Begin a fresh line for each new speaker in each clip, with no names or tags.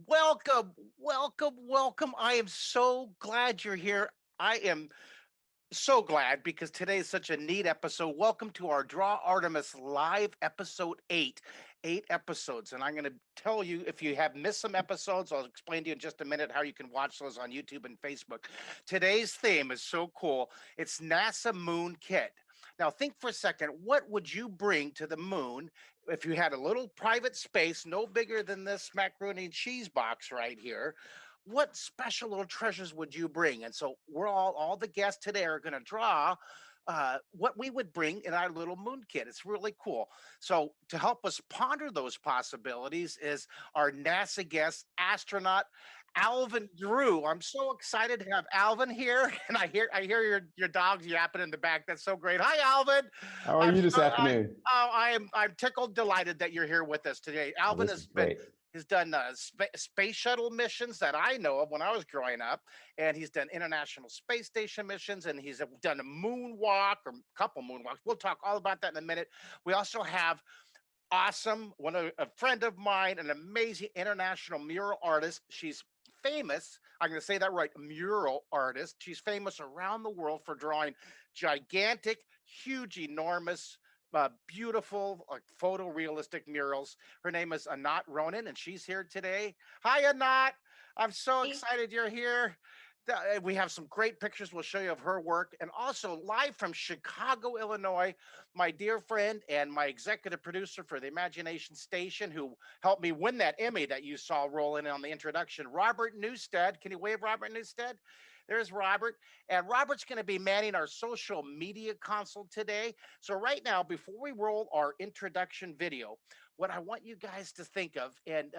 Welcome, welcome, welcome. I am so glad you're here. I am so glad because today is such a neat episode. Welcome to our Draw Artemis live episode 8. 8 episodes. And I'm going to tell you if you have missed some episodes, I'll explain to you in just a minute how you can watch those on YouTube and Facebook. Today's theme is so cool. It's NASA Moon Kit. Now, think for a second, what would you bring to the moon if you had a little private space, no bigger than this macaroni and cheese box right here? What special little treasures would you bring? And so we're all the guests today are going to draw what we would bring in our little moon kit. It's really cool. So to help us ponder those possibilities is our NASA guest astronaut Alvin Drew. I'm so excited to have Alvin here, and I hear your dogs yapping in the back. That's so great. Hi, Alvin.
How are
I'm
you this
so,
afternoon?
I'm tickled, delighted that you're here with us today.
Oh,
Alvin
this is
has been
great.
has done space shuttle missions that I know of when I was growing up, and he's done international space station missions, and he's done a moonwalk or a couple moonwalks. We'll talk all about that in a minute. We also have a friend of mine, an amazing international mural artist. She's famous. I'm going to say that right, mural artist. She's famous around the world for drawing gigantic, huge, enormous, beautiful, like photorealistic murals. Her name is Anat Ronen, and she's here today. Hi, Anat. I'm so
Hey,
excited you're here. We have some great pictures we'll show you of her work. And also, live from Chicago, Illinois, my dear friend and my executive producer for the Imagination Station, who helped me win that Emmy that you saw rolling on the introduction, Robert Newstead. Can you wave, Robert Newstead? There's Robert. And Robert's going to be manning our social media console today. So, right now, before we roll our introduction video, what I want you guys to think of and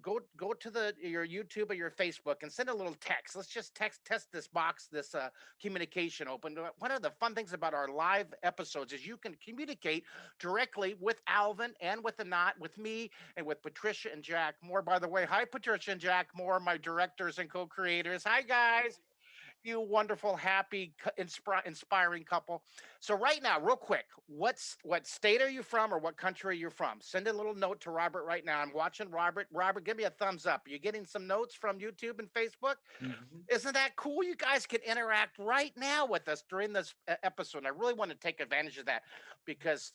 go to your YouTube or your Facebook and send a little text. Let's just test this box, this communication open. One of the fun things about our live episodes is you can communicate directly with Alvin and with Anat, with me, and with Patricia and Jack Moore. By the way, hi Patricia and Jack Moore, my directors and co-creators. Hi guys, you wonderful, happy, inspiring couple. So right now, real quick, what state are you from, or what country are you from? Send a little note to Robert right now. I'm watching Robert. Robert, give me a thumbs up. Are you getting some notes from YouTube and Facebook?
Mhm.
Isn't that cool? You guys can interact right now with us during this episode. And I really want to take advantage of that because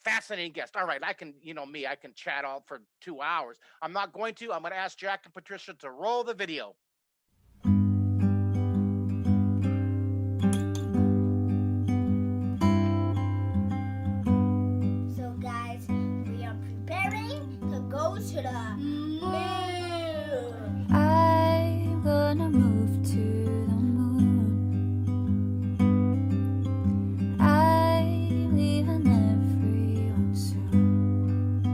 fascinating guest. All right, I can, me, I can chat all for 2 hours. I'm not going to. I'm going to ask Jack and Patricia to roll the video.
so guys, we are preparing to go to the moon.
I'm gonna move to the moon. I'm leaving everyone soon.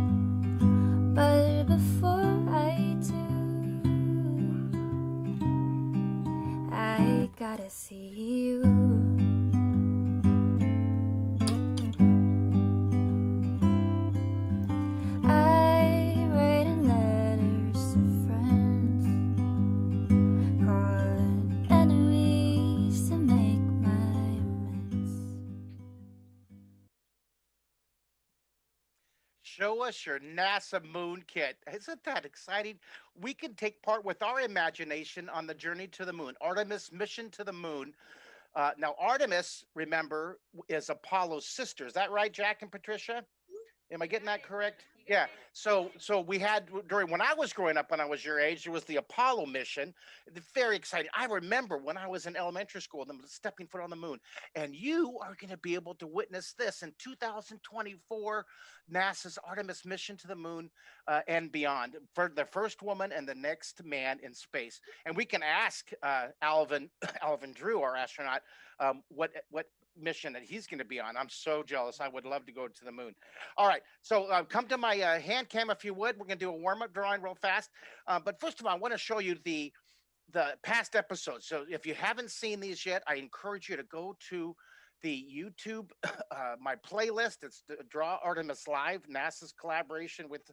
But before I do, I gotta see you. I writing letters to friends, calling enemies to make my amends.
Show us your NASA moon kit. Isn't that exciting? We can take part with our imagination on the journey to the moon. Artemis mission to the moon. Now, Artemis, remember, is Apollo's sister. Is that right, Jack and Patricia? Am I getting that correct? Yeah. So we had during when I was growing up, when I was your age, there was the Apollo mission. Very exciting. I remember when I was in elementary school, them stepping foot on the moon, and you are going to be able to witness this in 2024, NASA's Artemis mission to the moon and beyond, for the first woman and the next man in space. And we can ask Alvin Alvin Drew, our astronaut, what mission that he's going to be on. I'm so jealous. I would love to go to the moon. All right, so come to my hand cam if you would. We're going to do a warm up drawing real fast. But first of all, I want to show you the past episodes. So if you haven't seen these yet, I encourage you to go to the YouTube, my playlist. It's Draw Artemis Live, NASA's collaboration with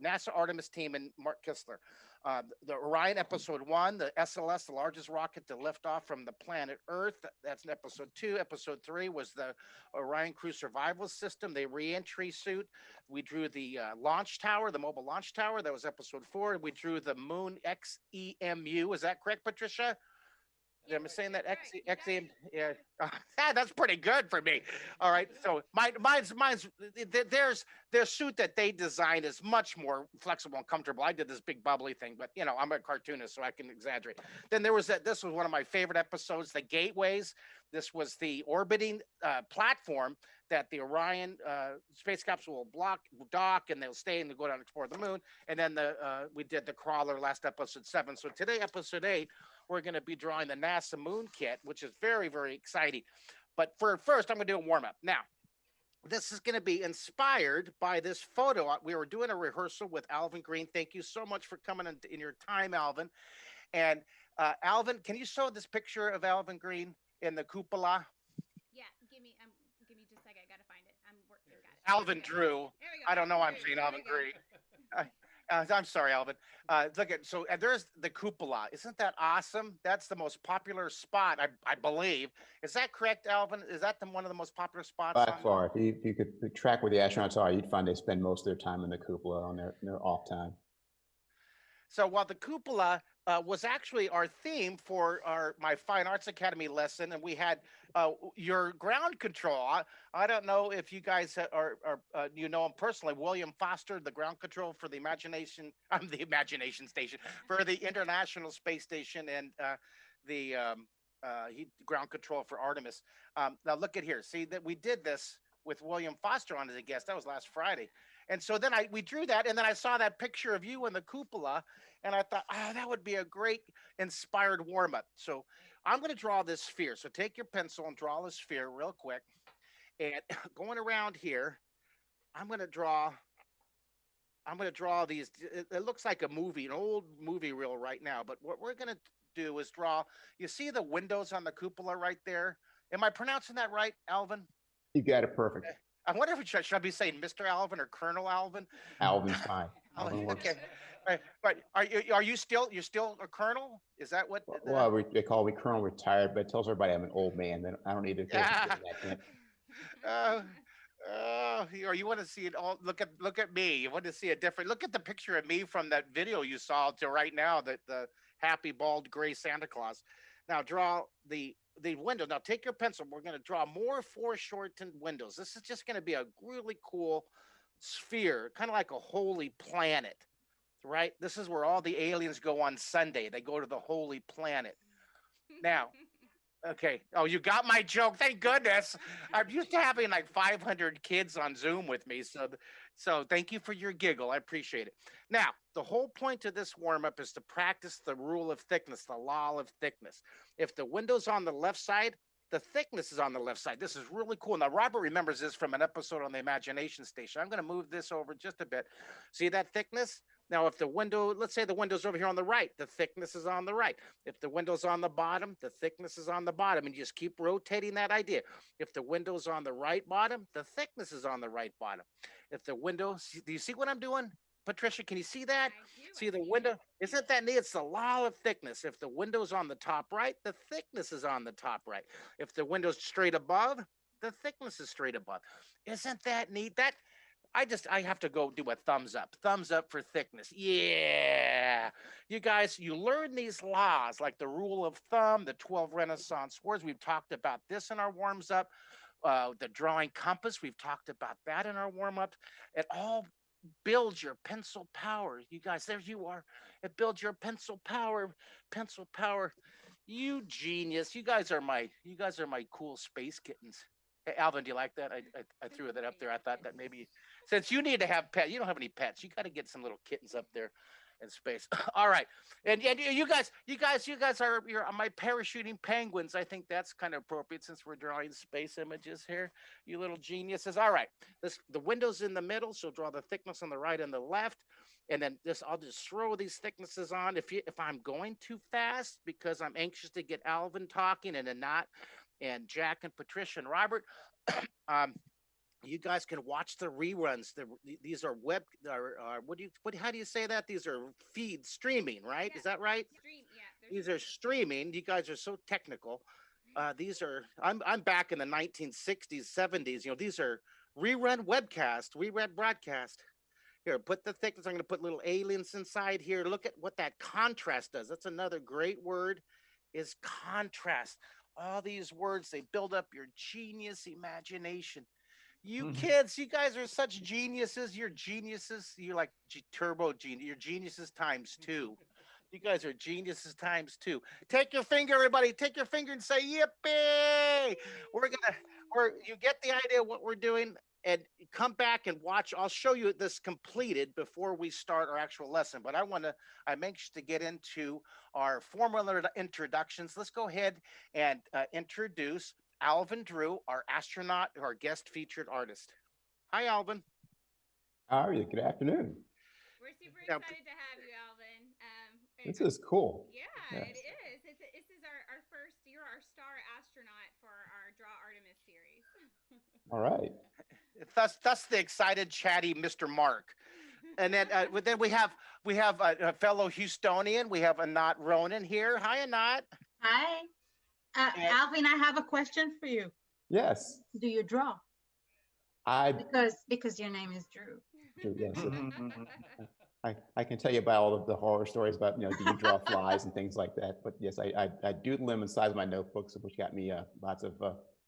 NASA Artemis team and Mark Kistler. The Orion episode one, the SLS, the largest rocket to lift off from the planet Earth. That's in episode two. Episode three was the Orion Crew Survival System, the reentry suit. We drew the launch tower, the mobile launch tower. That was episode four. We drew the Moon XEMU. Is that correct, Patricia? Am I saying that XEM? Yeah, that's pretty good for me. All right, so mine's their suit that they designed is much more flexible and comfortable. I did this big bubbly thing, but I'm a cartoonist, so I can exaggerate. Then there was that. This was one of my favorite episodes, the gateways. This was the orbiting platform that the Orion space capsule will dock, and they'll stay and they'll go down and explore the moon. And then we did the crawler last episode 7. So today, episode 8, we're going to be drawing the NASA moon kit, which is very, very exciting. But first, I'm going to do a warm up. Now, this is going to be inspired by this photo. We were doing a rehearsal with Alvin Green. Thank you so much for coming in your time, Alvin. And Alvin, can you show this picture of Alvin Green in the cupola?
Yeah, give me just a second. I gotta find it. Got it.
Alvin Drew. I don't know. I'm saying Alvin Green. I'm sorry, Alvin. Look at there's the cupola. Isn't that awesome? That's the most popular spot, I believe. Is that correct, Alvin? Is that one of the most popular spots?
By far, if you could track where the astronauts are, you'd find they spend most of their time in the cupola on their off time.
So while the cupola was actually our theme for my Fine Arts Academy lesson, and we had your ground control. I don't know if you guys are you know him personally, William Foster, the ground control for the Imagination. The Imagination Station for the International Space Station, and the ground control for Artemis. Now look at here. See that we did this with William Foster on as a guest. That was last Friday. And so then we drew that, and then I saw that picture of you in the cupola, and I thought, that would be a great inspired warm-up. So I'm going to draw this sphere. So take your pencil and draw the sphere real quick. And going around here, I'm going to draw these. It looks like a movie, an old movie reel right now. But what we're going to do is draw. You see the windows on the cupola right there? Am I pronouncing that right, Alvin?
You got it perfect.
Okay. I wonder if should I be saying Mr. Alvin or Colonel Alvin?
Alvin's fine. Alvin works.
Okay. But are you still a colonel? Is that what?
Well, they call me Colonel retired, but it tells everybody I'm an old man. I don't need to go that.
Or you want to see it all? Look at me. You want to see a different? Look at the picture of me from that video you saw to right now. The happy bald gray Santa Claus. Now draw the window. Now take your pencil. We're going to draw more foreshortened windows. This is just going to be a really cool sphere, kind of like a holy planet, right? This is where all the aliens go on Sunday. They go to the holy planet. Now, okay. Oh, you got my joke. Thank goodness. I'm used to having like 500 kids on Zoom with me. So thank you for your giggle. I appreciate it. Now, the whole point of this warm-up is to practice the rule of thickness, the law of thickness. If the window's on the left side, the thickness is on the left side. This is really cool. Now, Robert remembers this from an episode on the Imagination Station. I'm going to move this over just a bit. See that thickness? Now, if the window, let's say the window's over here on the right, the thickness is on the right. If the window's on the bottom, the thickness is on the bottom. And you just keep rotating that idea. If the window's on the right bottom, the thickness is on the right bottom. If the window, do you see what I'm doing? Patricia, can you see that? See the window? Isn't that neat? It's the law of thickness. If the window's on the top right, the thickness is on the top right. If the window's straight above, the thickness is straight above. Isn't that neat? I have to go do a thumbs up. Thumbs up for thickness. Yeah. You guys, you learn these laws like the rule of thumb, the 12 Renaissance words. We've talked about this in our warms up. The drawing compass, we've talked about that in our warm up. It all builds your pencil power. You guys, there you are. It builds your pencil power. Pencil power. You genius. You guys are my cool space kittens. Hey, Alvin, do you like that? I threw that up there. I thought that maybe since you need to have pets, you don't have any pets. You got to get some little kittens up there in space. All right. And you guys are my parachuting penguins. I think that's kind of appropriate since we're drawing space images here. You little geniuses. All right. The window's in the middle, so draw the thickness on the right and the left. And then I'll just throw these thicknesses on. If I'm going too fast because I'm anxious to get Alvin talking and then not and Jack and Patricia and Robert. um, you guys can watch the reruns. These are web. How do you say that? These are feed streaming, right?
Yeah.
Is that right?
Stream. Yeah.
These are streaming. You guys are so technical. These are. I'm back in the 1960s, 70s. You know, these are rerun webcast, rerun broadcast. Here, put the thickness. I'm going to put little aliens inside here. Look at what that contrast does. That's another great word, is contrast. All these words, they build up your genius imagination. You kids, you guys are such geniuses. You're geniuses. You're like turbo genius. You're geniuses times two. You guys are geniuses times two. Take your finger, everybody. Take your finger and say yippee. You get the idea of what we're doing, and come back and watch. I'll show you this completed before we start our actual lesson. But I'm anxious to get into our formal introductions. Let's go ahead and introduce Alvin Drew, our astronaut, our guest featured artist. Hi, Alvin.
How are you? Good afternoon.
We're super
Now,
excited to have you, Alvin.
This is cool.
Yeah,
Yes.
it is. This is our first. You're our star astronaut for our Draw Artemis series.
All right.
Thus the excited, chatty Mr. Mark. And then we have a fellow Houstonian. We have Anat Ronen here. Hi, Anat.
Hi.
And-
Alvin, I have a question for you.
Yes.
Do you draw?
I
Because your name is Drew.
yes. I can tell you about all of the horror stories about, do you draw flies and things like that. But yes, I doodle them inside of my notebooks, which got me lots of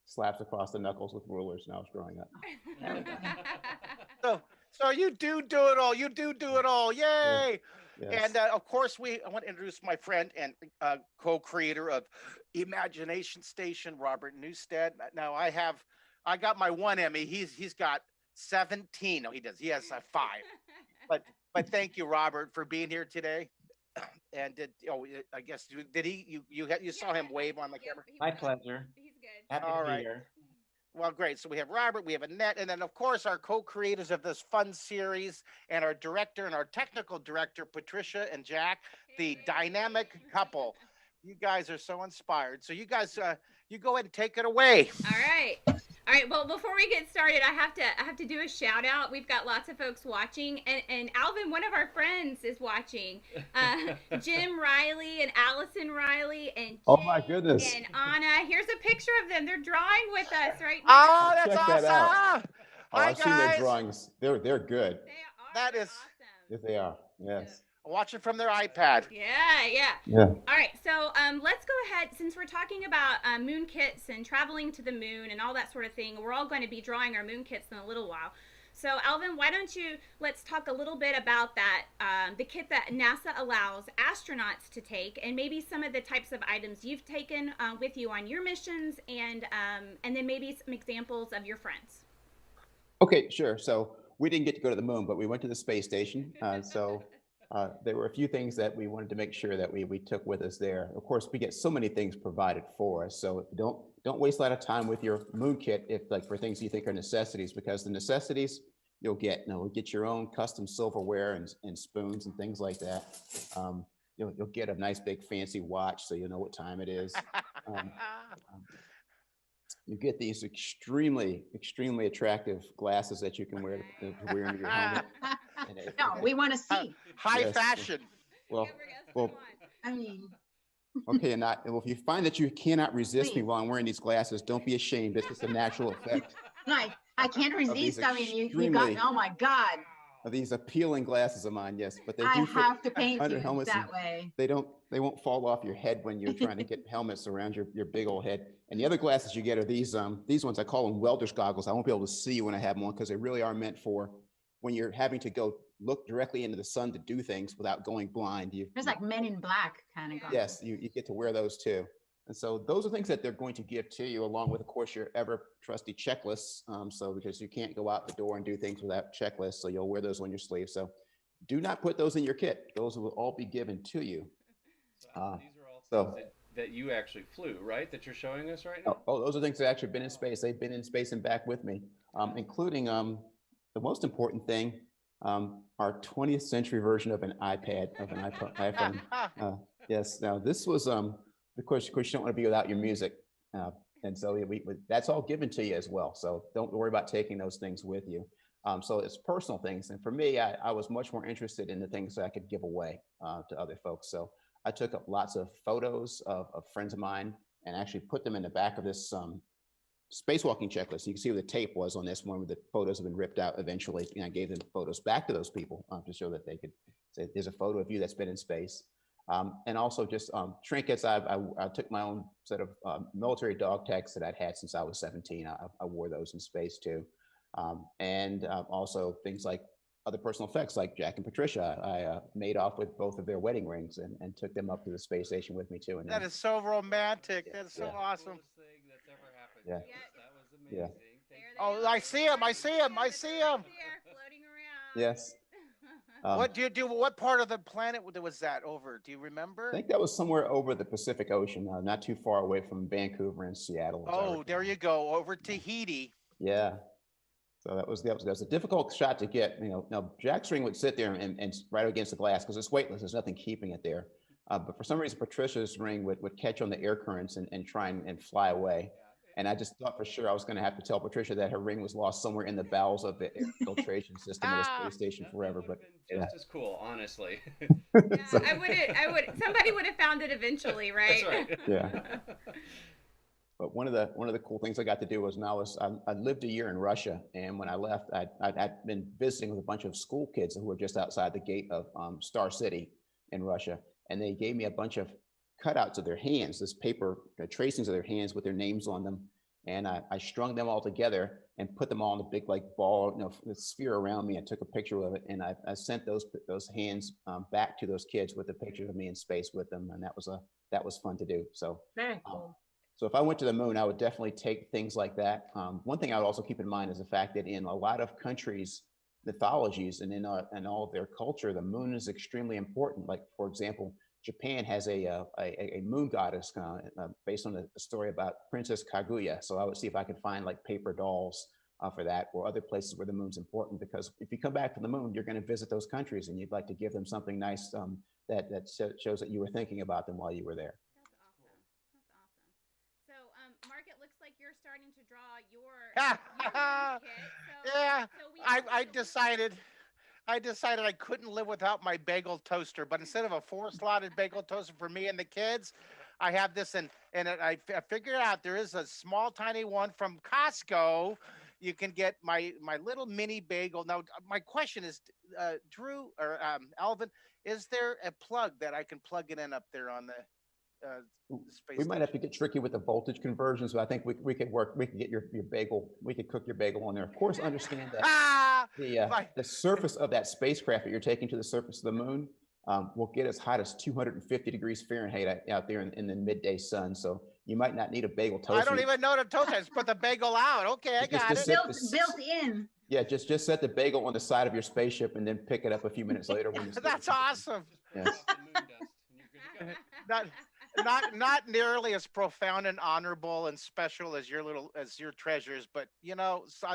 slaps across the knuckles with rulers when I was growing up.
So you do it all. You do it all. Yay!
Yes.
And of course, I want to introduce my friend and co-creator of Imagination Station, Robert Newstead. Now I got my one Emmy. He's got 17. No, he does. He has 5. But thank you, Robert, for being here today. And I guess you saw him wave on the camera.
My pleasure.
He's good.
Happy
All
to be
right.
here.
Well, great. So we have Robert, we have Annette, and then of course our co-creators of this fun series, and our director and our technical director, Patricia and Jack, the dynamic couple. You guys are so inspired. So you guys, you go ahead and take it away.
All right. Well, before we get started, I have to do a shout out. We've got lots of folks watching, and Alvin, one of our friends, is watching. Jim Riley and Allison Riley and Jay
Oh my goodness.
and Anna. Here's a picture of them. They're drawing with us right now.
Oh, that's
Check
awesome.
that out.
Hi,
I've seen their
guys.
drawings. They're good.
They are
That is-
awesome.
Yes, they are. Yes.
Watch it from their iPad.
Yeah.
Yeah.
All right, so let's go ahead. Since we're talking about moon kits and traveling to the moon and all that sort of thing, we're all going to be drawing our moon kits in a little while. So Alvin, why don't let's talk a little bit about that, the kit that NASA allows astronauts to take, and maybe some of the types of items you've taken with you on your missions, and then maybe some examples of your friends.
Okay, sure. So we didn't get to go to the moon, but we went to the space station. There were a few things that we wanted to make sure that we took with us there. Of course, we get so many things provided for us. So don't waste a lot of time with your moon kit for things you think are necessities, because the necessities you'll get your own custom silverware and spoons and things like that. You'll get a nice big fancy watch so you know what time it is. You get these extremely attractive glasses that you can wear under your helmet.
No, we want to see.
High
Yes.
fashion.
Well,
Come
well,
on.
I mean,
okay, and if you find that you cannot resist me
Please.
while I'm wearing these glasses, don't be ashamed. It's just a natural effect
I can't
these
resist. I mean, you got,
extremely-
oh my God.
of these appealing glasses of mine. Yes, but they
I
do fit
have to paint
under
you
helmets
that
and-
way.
they won't fall off your head when you're trying to get helmets around your big old head. And the other glasses you get are these ones. I call them welder's goggles. I won't be able to see you when I have them on, because they really are meant for when you're having to go look directly into the sun to do things without going blind.
There's like Men in Black kind of.
Yes, you get to wear those too. And so those are things that they're going to give to you, along with, of course, your ever trusty checklists. So because you can't go out the door and do things without checklists, so you'll wear those on your sleeve. So do not put those in your kit. Those will all be given to you.
These are all
so-
things that you actually flew, right? That you're showing us right now?
Oh, those are things that actually been in space. They've been in space and back with me, including the most important thing, our 20th century version of an iPad, of an iPhone. Yes. Now this was, of course, you don't want to be without your music. And so that's all given to you as well. So don't worry about taking those things with you. So it's personal things. And for me, I was much more interested in the things that I could give away to other folks. So I took up lots of photos of friends of mine and actually put them in the back of this spacewalking checklist. You can see where the tape was on this one, where the photos have been ripped out eventually. And I gave them photos back to those people to show that they could say, there's a photo of you that's been in space. And also just trinkets. I took my own set of military dog tags that I'd had since I was 17. I wore those in space too. And also things like other personal effects, like Jack and Patricia. I made off with both of their wedding rings and took them up to the space station with me too. And
That is so romantic.
Yeah,
That is so
yeah.
awesome.
Coolest thing that's ever happened
Yeah.
to us. That was amazing.
Yeah.
Thank
There
you.
they
Oh,
are.
I see him. I see him. I see him.
There, floating around.
Yes.
What do you do? What part of the planet was that over? Do you remember?
I think that was somewhere over the Pacific Ocean, not too far away from Vancouver and Seattle. as I
Oh, there
recall.
you go. Over Tahiti.
Yeah. So that was a difficult shot to get. Now Jack's ring would sit there and right against the glass because it's weightless. There's nothing keeping it there. But for some reason, Patricia's ring would catch on the air currents and try and fly away. And I just thought for sure I was going to have to tell Patricia that her ring was lost somewhere in the bowels of the air filtration system of the space station
That
forever.
would've
But
been
yeah.
just as cool, honestly.
Yeah,
So-
somebody would have found it eventually, right?
That's right.
Yeah. But one of the cool things I got to do was I lived a year in Russia, and when I left, I'd been visiting with a bunch of school kids who were just outside the gate of Star City in Russia, and they gave me a bunch of cutouts of their hands, this paper tracings of their hands with their names on them, and I strung them all together and put them all in a big like ball, the sphere around me. I took a picture of it, and I sent those hands back to those kids with a picture of me in space with them, and that was fun to do. So.
Very cool.
So if I went to the moon, I would definitely take things like that. One thing I would also keep in mind is the fact that in a lot of countries' mythologies and in all of their culture, the moon is extremely important. Like, for example, Japan has a moon goddess based on a story about Princess Kaguya. So I would see if I could find like paper dolls for that, or other places where the moon's important, because if you come back to the moon, you're going to visit those countries and you'd like to give them something nice that shows that you were thinking about them while you were there.
That's awesome. That's awesome. So, Mark, it looks like you're starting to draw your kit. So,
Yeah,
so we
I
so we-
decided I couldn't live without my bagel toaster, but instead of a 4-slotted bagel toaster for me and the kids, I have this, and I figured out there is a small, tiny one from Costco. You can get my little mini bagel. Now, my question is, Drew or Alvin, is there a plug that I can plug it in up there on the space
We might have to
station?
get tricky with the voltage conversions, but I think we could get your bagel. We could cook your bagel on there. Of course, understand that
Ah, my-
the surface of that spacecraft that you're taking to the surface of the moon will get as hot as 250 degrees Fahrenheit out there in the midday sun. So you might not need a bagel toaster.
I don't even know the toaster. I just put the bagel out. Okay, I got
Just
it.
Built in.
Yeah, just set the bagel on the side of your spaceship and then pick it up a few minutes later. When the
That's
station-
awesome.
Yes.
Off the moon dust, and you're good to go.
Not nearly as profound and honorable and special as your treasures, but so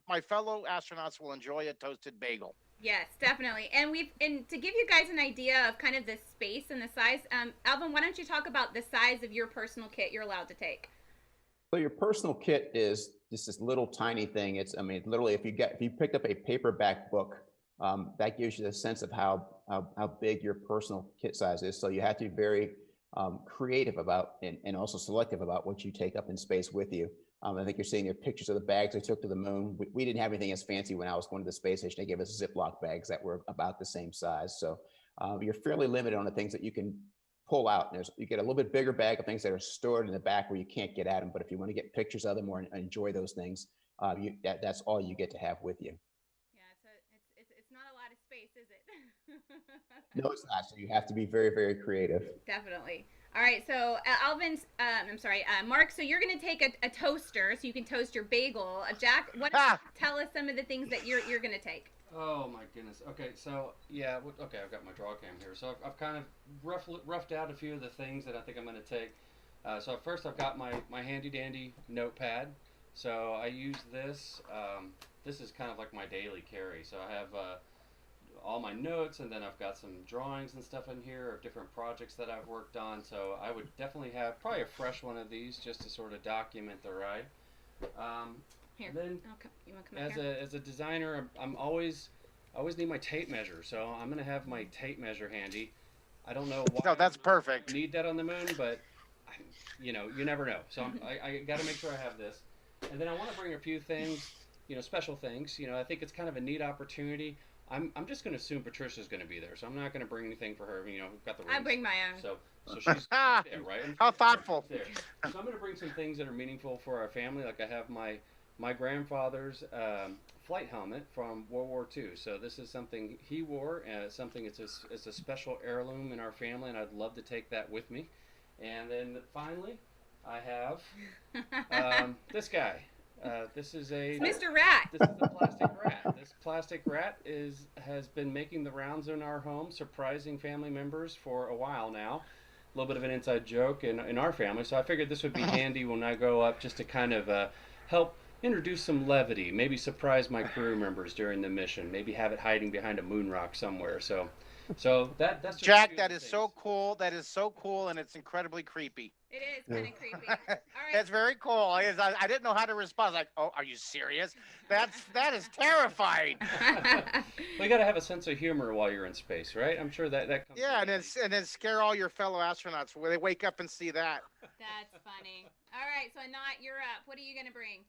my fellow astronauts will enjoy a toasted bagel.
Yes, definitely. And to give you guys an idea of kind of the space and the size, Alvin, why don't you talk about the size of your personal kit you're allowed to take?
So your personal kit is just this little tiny thing. Literally, if you picked up a paperback book, that gives you the sense of how big your personal kit size is. So you have to be very creative about and also selective about what you take up in space with you. I think you're seeing your pictures of the bags I took to the moon. We didn't have anything as fancy when I was going to the space station. They gave us Ziploc bags that were about the same size. So you're fairly limited on the things that you can pull out. You get a little bit bigger bag of things that are stored in the back where you can't get at them. But if you want to get pictures of them or enjoy those things, that's all you get to have with you.
Yeah, so it's not a lot of space, is it?
No, it's not. So you have to be very, very creative.
Definitely. All right, so Mark, so you're going to take a toaster so you can toast your bagel. Jack, tell us some of the things that you're going to take.
Oh my goodness. Okay, so yeah, okay, I've got my draw cam here. So I've kind of roughed out a few of the things that I think I'm going to take. So first I've got my handy dandy notepad. So I use this. This is kind of like my daily carry. So I have all my notes, and then I've got some drawings and stuff in here of different projects that I've worked on. So I would definitely have probably a fresh one of these just to sort of document the ride.
Here,
Then
you want to come up here?
as a designer, I always need my tape measure. So I'm gonna have my tape measure handy. I don't know why.
No, that's perfect.
Need that on the moon, but you know, you never know. So I got to make sure I have this, and then I want to bring a few things, you know, special things. You know, I think it's kind of a neat opportunity. I'm just going to assume Patricia's going to be there, so I'm not going to bring anything for her. You know, we've got the rings.
I bring my own.
So she's there, right?
How thoughtful.
There. So I'm going to bring some things that are meaningful for our family. Like I have my grandfather's flight helmet from World War II. So this is something he wore, something it's a special heirloom in our family, and I'd love to take that with me. And then finally, I have this guy. This is a
Mr. Rat.
This is a plastic rat. This plastic rat has been making the rounds in our home, surprising family members for a while now. A little bit of an inside joke in our family. So I figured this would be handy when I go up, just to kind of help introduce some levity, maybe surprise my crew members during the mission, maybe have it hiding behind a moon rock somewhere. So that's just
Jack,
a few
that
of
is
the
so
things.
cool. That is so cool, and it's incredibly creepy.
It is kind of creepy. All right.
That's very cool. I didn't know how to respond. Like, oh, are you serious? That is terrifying.
We got to have a sense of humor while you're in space, right? I'm sure that comes.
Yeah,
in
and then scare all your fellow astronauts when they wake up and see that.
That's funny. All right, so Anat, you're up. What are you gonna bring?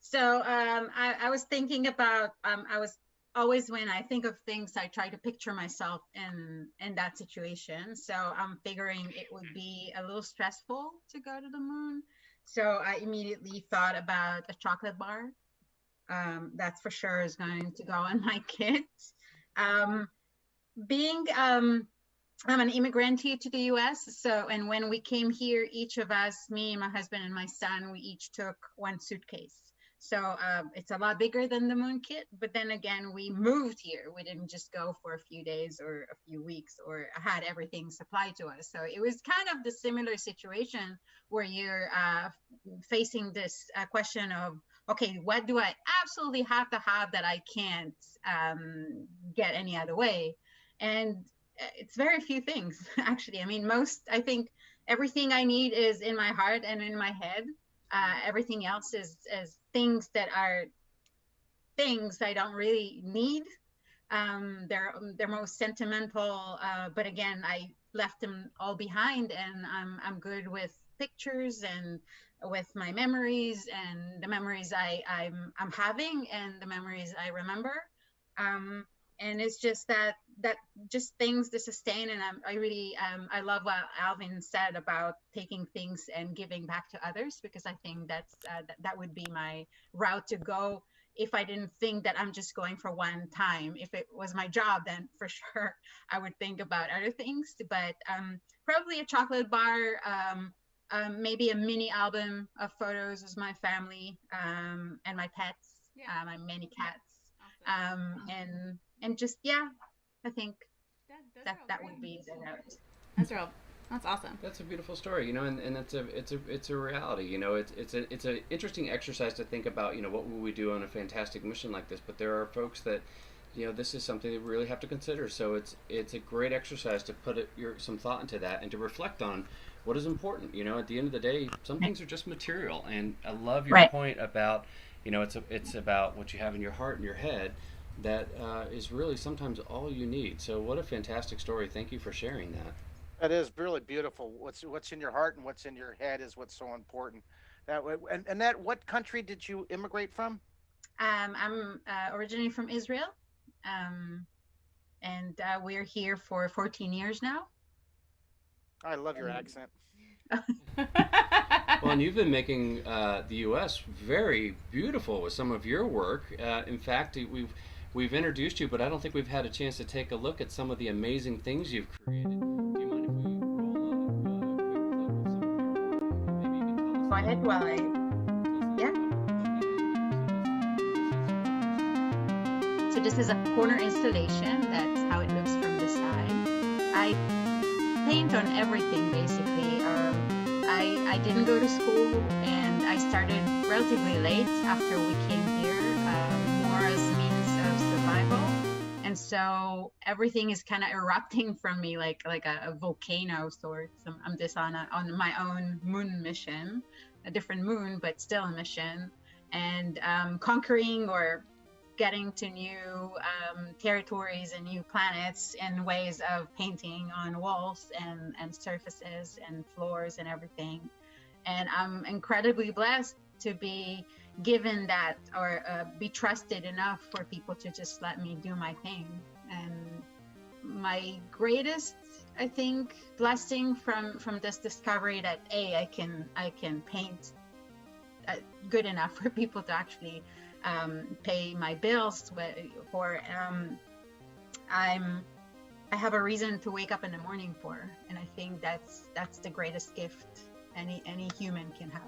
So I was thinking about I was always, when I think of things, I try to picture myself in that situation. So I'm figuring it would be a little stressful to go to the moon. So I immediately thought about a chocolate bar. That's for sure is going to go in my kit. I'm an immigrant here to the US. So, and when we came here, each of us, me, my husband, and my son, we each took one suitcase. So it's a lot bigger than the moon kit, but then again, we moved here. We didn't just go for a few days or a few weeks or had everything supplied to us. So it was kind of the similar situation where you're facing this question of, okay, what do I absolutely have to have that I can't get any other way? And it's very few things, actually. I mean, I think everything I need is in my heart and in my head. Everything else is things that are things I don't really need. They're most sentimental, but again, I left them all behind, and I'm good with pictures and with my memories and the memories I'm having and the memories I remember. And it's just that just things to sustain. And I really I love what Alvin said about taking things and giving back to others, because I think that's that would be my route to go if I didn't think that I'm just going for one time. If it was my job, then for sure I would think about other things. But probably a chocolate bar, maybe a mini album of photos of my family and my pets, my many cats. Awesome. And just, I think that would be the route.
That's awesome.
That's a beautiful story, you know, and it's a reality, you know. It's an interesting exercise to think about, you know, what would we do on a fantastic mission like this? But there are folks that, you know, this is something they really have to consider. So it's a great exercise to put some thought into that and to reflect on what is important. You know, at the end of the day, some things are just material, and I love your point about, you know, it's about what you have in your heart and your head. That is really sometimes all you need. So what a fantastic story. Thank you for sharing that.
That is really beautiful. What's in your heart and what's in your head is what's so important. And that, what country did you immigrate from?
I'm originally from Israel, and we're here for 14 years now.
I love your accent.
Well, and you've been making the U.S. very beautiful with some of your work. In fact, we've introduced you, but I don't think we've had a chance to take a look at some of the amazing things you've created. Do you mind if we roll a quick clip of some of your work? Maybe you can tell us.
Go ahead while So this is a corner installation. That's how it looks from the side. I paint on everything, basically. I didn't go to school, and I started relatively late after we came here, more as means of survival. And so everything is kind of erupting from me like a volcano sort. So I'm just on my own moon mission, a different moon, but still a mission, and conquering or getting to new territories and new planets and ways of painting on walls and surfaces and floors and everything. And I'm incredibly blessed to be given that, or be trusted enough for people to just let me do my thing. And my greatest, I think, blessing from this discovery that I can paint good enough for people to actually pay my bills for. I have a reason to wake up in the morning for, and I think that's the greatest gift any human can have.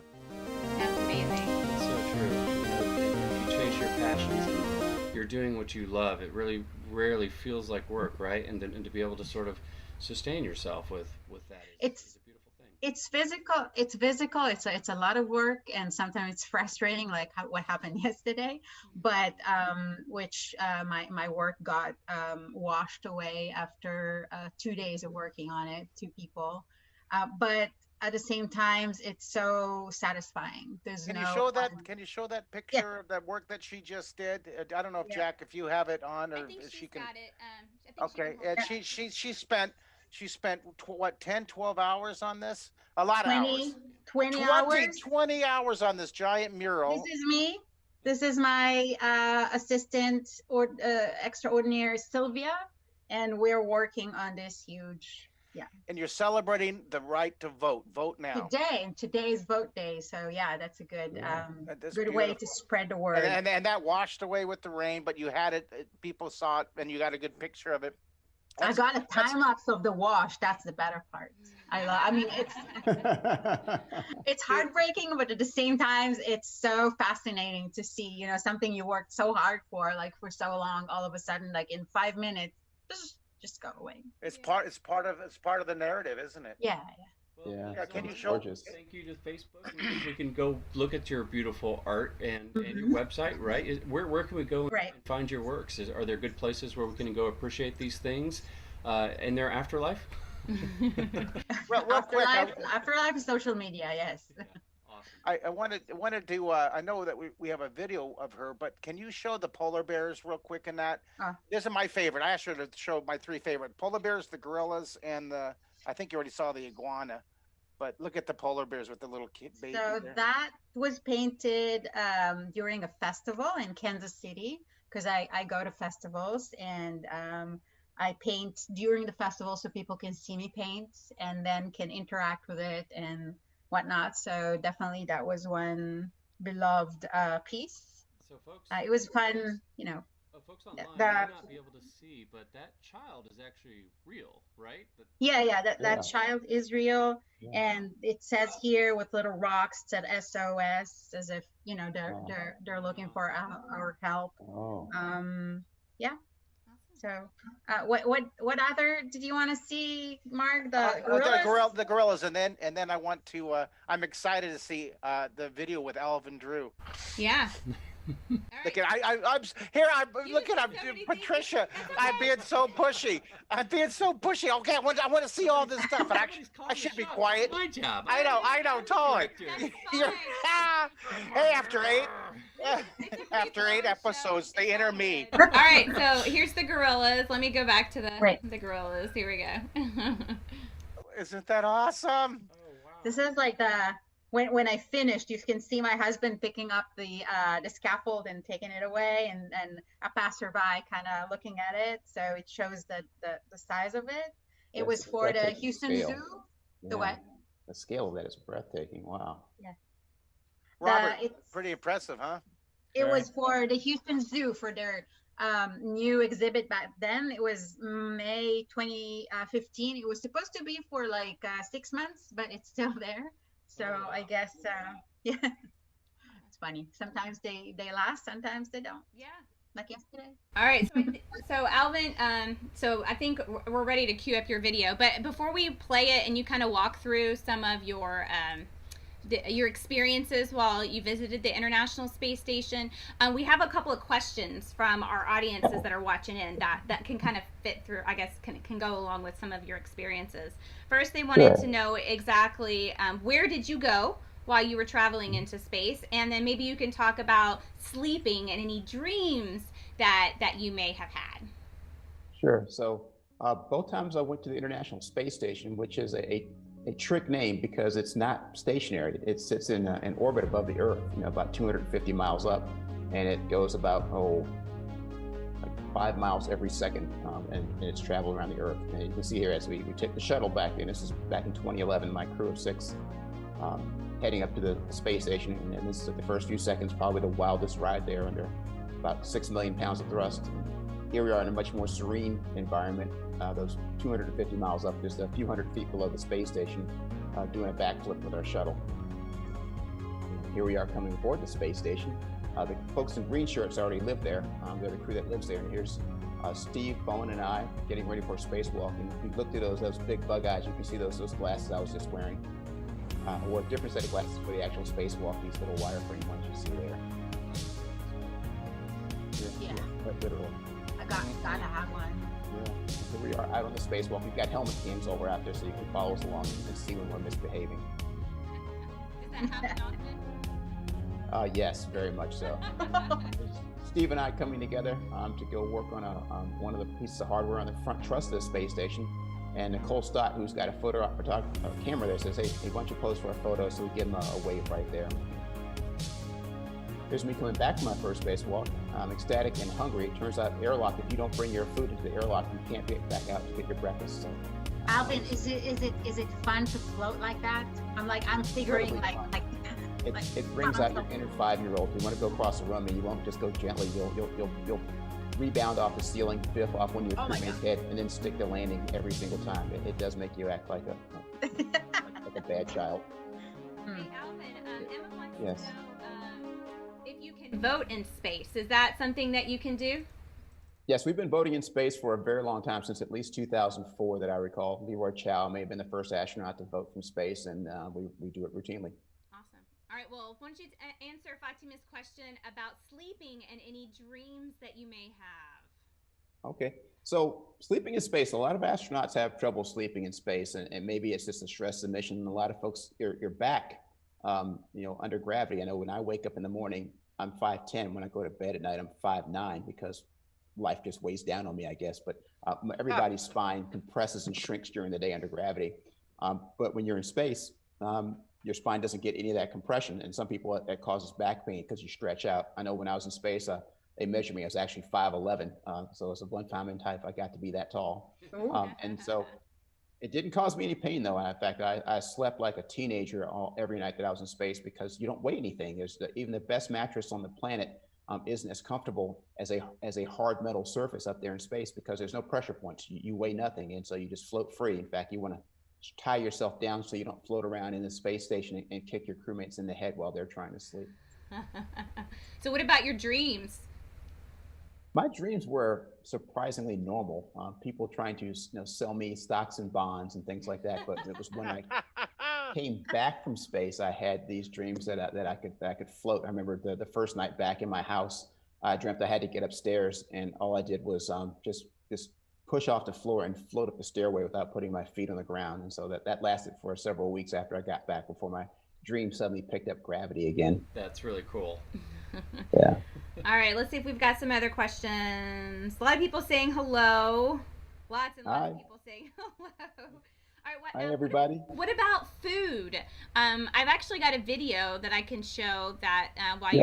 That's amazing.
That's so true. You know, if you chase your passions and you're doing what you love, it really rarely feels like work, right? And to be able to sort of sustain yourself with that is a beautiful thing.
It's physical. It's a lot of work, and sometimes it's frustrating, like what happened yesterday. But which my work got washed away after 2 days of working on it, 2 people. But at the same time, it's so satisfying. Can
you show that picture of that work that she just did? I don't know if Jack, if you have it on, or
I think
if she
she's
can.
got it. I think
Okay,
she
and she spent what, 10, 12 hours on this? A lot of hours.
20 hours.
20 hours on this giant mural.
This is me. This is my assistant or extraordinary Sylvia, and we're working on this huge. Yeah.
And you're celebrating the right to vote. Vote now.
Today's vote day. So yeah, that's a good
Good
way to spread the word.
And that washed away with the rain, but you had it. People saw it, and you got a good picture of it.
I got a time lapse of the wash. That's the better part. I mean, it's heartbreaking, but at the same time, it's so fascinating to see. You know, something you worked so hard for, like for so long, all of a sudden, like in 5 minutes, just go away.
It's part of the narrative, isn't it?
Yeah.
Well,
yeah.
Can you show?
Gorgeous.
Thank you to Facebook. We can go look at your beautiful art and your website, right? Where can we go and find your works? Are there good places where we can go appreciate these things in their afterlife?
Real quick.
Afterlife is social media, yes.
Yeah. Awesome.
I wanted to. I know that we have a video of her, but can you show the polar bears real quick in that? This is my favorite. I asked her to show my 3 favorite: polar bears, the gorillas, and I think you already saw the iguana. But look at the polar bears with the little kid baby.
So
there.
that was painted during a festival in Kansas City, because I go to festivals, and I paint during the festival so people can see me paint and then can interact with it and whatnot. So definitely that was one beloved piece.
So folks,
it was fun, you know.
Folks online may not be able to see, but that child is actually real, right?
That child is real, and it says here with little rocks, said SOS, as if, you know, they're looking for our help. Yeah. So, what other did you want to see, Mark? The gorillas?
The gorillas, and then I want to. I'm excited to see the video with Alvin Drew.
Yeah.
Look at I'm here. I'm Patricia. I'm being so pushy. Okay, I want to see all this stuff. And I should be quiet.
My job.
I know, totally. Hey, after 8 episodes, they enter me.
All right, so here's the gorillas. Let me go back to the gorillas. Here we go.
Isn't that awesome?
Oh, wow.
This is like when I finished, you can see my husband picking up the scaffold and taking it away, and a passerby kind of looking at it. So it shows the size of it. It was for the Houston Zoo.
Yeah.
The what?
The scale of that is breathtaking. Wow.
Yeah.
Robert, pretty impressive, huh?
It was for the Houston Zoo for their new exhibit back then. It was May 2015. It was supposed to be for like 6 months, but it's still there. So I guess, yeah, it's funny. Sometimes they last, sometimes they don't.
Yeah.
Like yesterday.
All right. So Alvin, so I think we're ready to cue up your video. But before we play it and you kind of walk through some of your your experiences while you visited the International Space Station. We have a couple of questions from our audiences that are watching in that can kind of fit through, I guess, can go along with some of your experiences. First, they wanted to know exactly where did you go while you were traveling into space, and then maybe you can talk about sleeping and any dreams that you may have had.
Sure. So both times I went to the International Space Station, which is a trick name because it's not stationary. It sits in orbit above the Earth, about 250 miles up, and it goes about like 5 miles every second, and it's traveling around the Earth. And you can see here as we take the shuttle back in. This is back in 2011. My crew of 6 heading up to the space station, and this is the first few seconds, probably the wildest ride there under about 6 million pounds of thrust. Here we are in a much more serene environment, those 250 miles up, just a few hundred feet below the space station, doing a backflip with our shuttle. And here we are coming aboard the space station. The folks in green shirts already live there. They're the crew that lives there. And here's Steve, Bowen, and I getting ready for spacewalk. And if you looked at those big bug eyes, you can see those glasses I was just wearing. I wore a different set of glasses for the actual spacewalk, these little wireframe ones you see there.
Yeah.
Literal.
Gotta have one.
Yeah. Here we are out on the spacewalk. We've got helmet cams while we're out there so you can follow us along and see when we're misbehaving.
Does that happen often?
Yes, very much so. Steve and I coming together to go work on one of the pieces of hardware on the front truss of the space station. And Nicole Stott, who's got a camera there, says, hey, why don't you pose for a photo? So we give him a wave right there. Here's me coming back from my first spacewalk. I'm ecstatic and hungry. It turns out airlock, if you don't bring your food into the airlock, you can't get back out to get your breakfast. So,
Alvin, is it fun to float like that? I'm figuring like
it brings out your inner 5-year-old. You want to go across the runway, you won't just go gently. You'll rebound off the ceiling, biff off one of your crewmates' head, and then stick the landing every single time. It does make you act like a bad child.
Hey, Alvin, Emma wants
Yes.
to know if you can vote in space. Is that something that you can do?
Yes, we've been voting in space for a very long time, since at least 2004 that I recall. DeVore may have been the first astronaut to vote from space, and we do it routinely.
Awesome. All right, well, why don't you answer Fatima's question about sleeping and any dreams that you may have?
Okay, so sleeping in space, a lot of astronauts have trouble sleeping in space, and maybe it's just the stress of the mission. A lot of folks, you're back, under gravity. I know when I wake up in the morning, I'm 5'10". When I go to bed at night, I'm 5'9", because life just weighs down on me, I guess. But everybody's spine compresses and shrinks during the day under gravity. But when you're in space, your spine doesn't get any of that compression. And some people, that causes back pain because you stretch out. I know when I was in space, they measured me. I was actually 5'11". So it's a one time in type, I got to be that tall. And so it didn't cause me any pain, though. In fact, I slept like a teenager every night that I was in space, because you don't weigh anything. Even the best mattress on the planet isn't as comfortable as a hard metal surface up there in space, because there's no pressure points. You weigh nothing, and so you just float free. In fact, you want to tie yourself down so you don't float around in the space station and kick your crewmates in the head while they're trying to sleep.
So what about your dreams?
My dreams were surprisingly normal. People trying to sell me stocks and bonds and things like that. But it was when I came back from space, I had these dreams that I could float. I remember the first night back in my house, I dreamt I had to get upstairs, and all I did was just push off the floor and float up the stairway without putting my feet on the ground. And so that lasted for several weeks after I got back, before my dream suddenly picked up gravity again.
That's really cool.
Yeah.
All right, let's see if we've got some other questions. A lot of people saying hello. Lots and lots of people saying hello. All right,
Hi, everybody.
What about food? I've actually got a video that I can show that while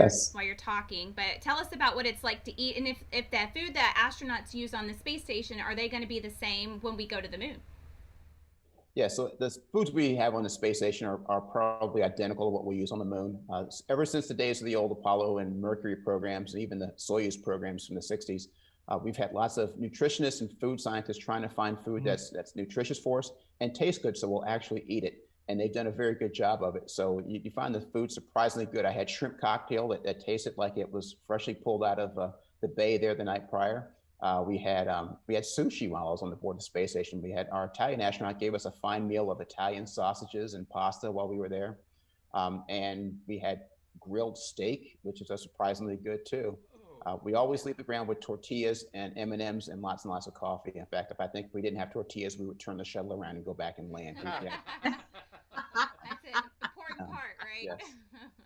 you're talking. But tell us about what it's like to eat, and if the food that astronauts use on the space station, are they going to be the same when we go to the moon?
Yeah, so the foods we have on the space station are probably identical to what we use on the moon. Ever since the days of the old Apollo and Mercury programs, and even the Soyuz programs from the 60s, we've had lots of nutritionists and food scientists trying to find food that's nutritious for us and tastes good, so we'll actually eat it. And they've done a very good job of it. So you find the food surprisingly good. I had shrimp cocktail that tasted like it was freshly pulled out of the bay there the night prior. We had sushi while I was on the board the space station. We had our Italian astronaut gave us a fine meal of Italian sausages and pasta while we were there. And we had grilled steak, which is surprisingly good too. We always leave the ground with tortillas and M&Ms and lots of coffee. In fact, if we didn't have tortillas, we would turn the shuttle around and go back and land.
That's an important part, right?
Yes.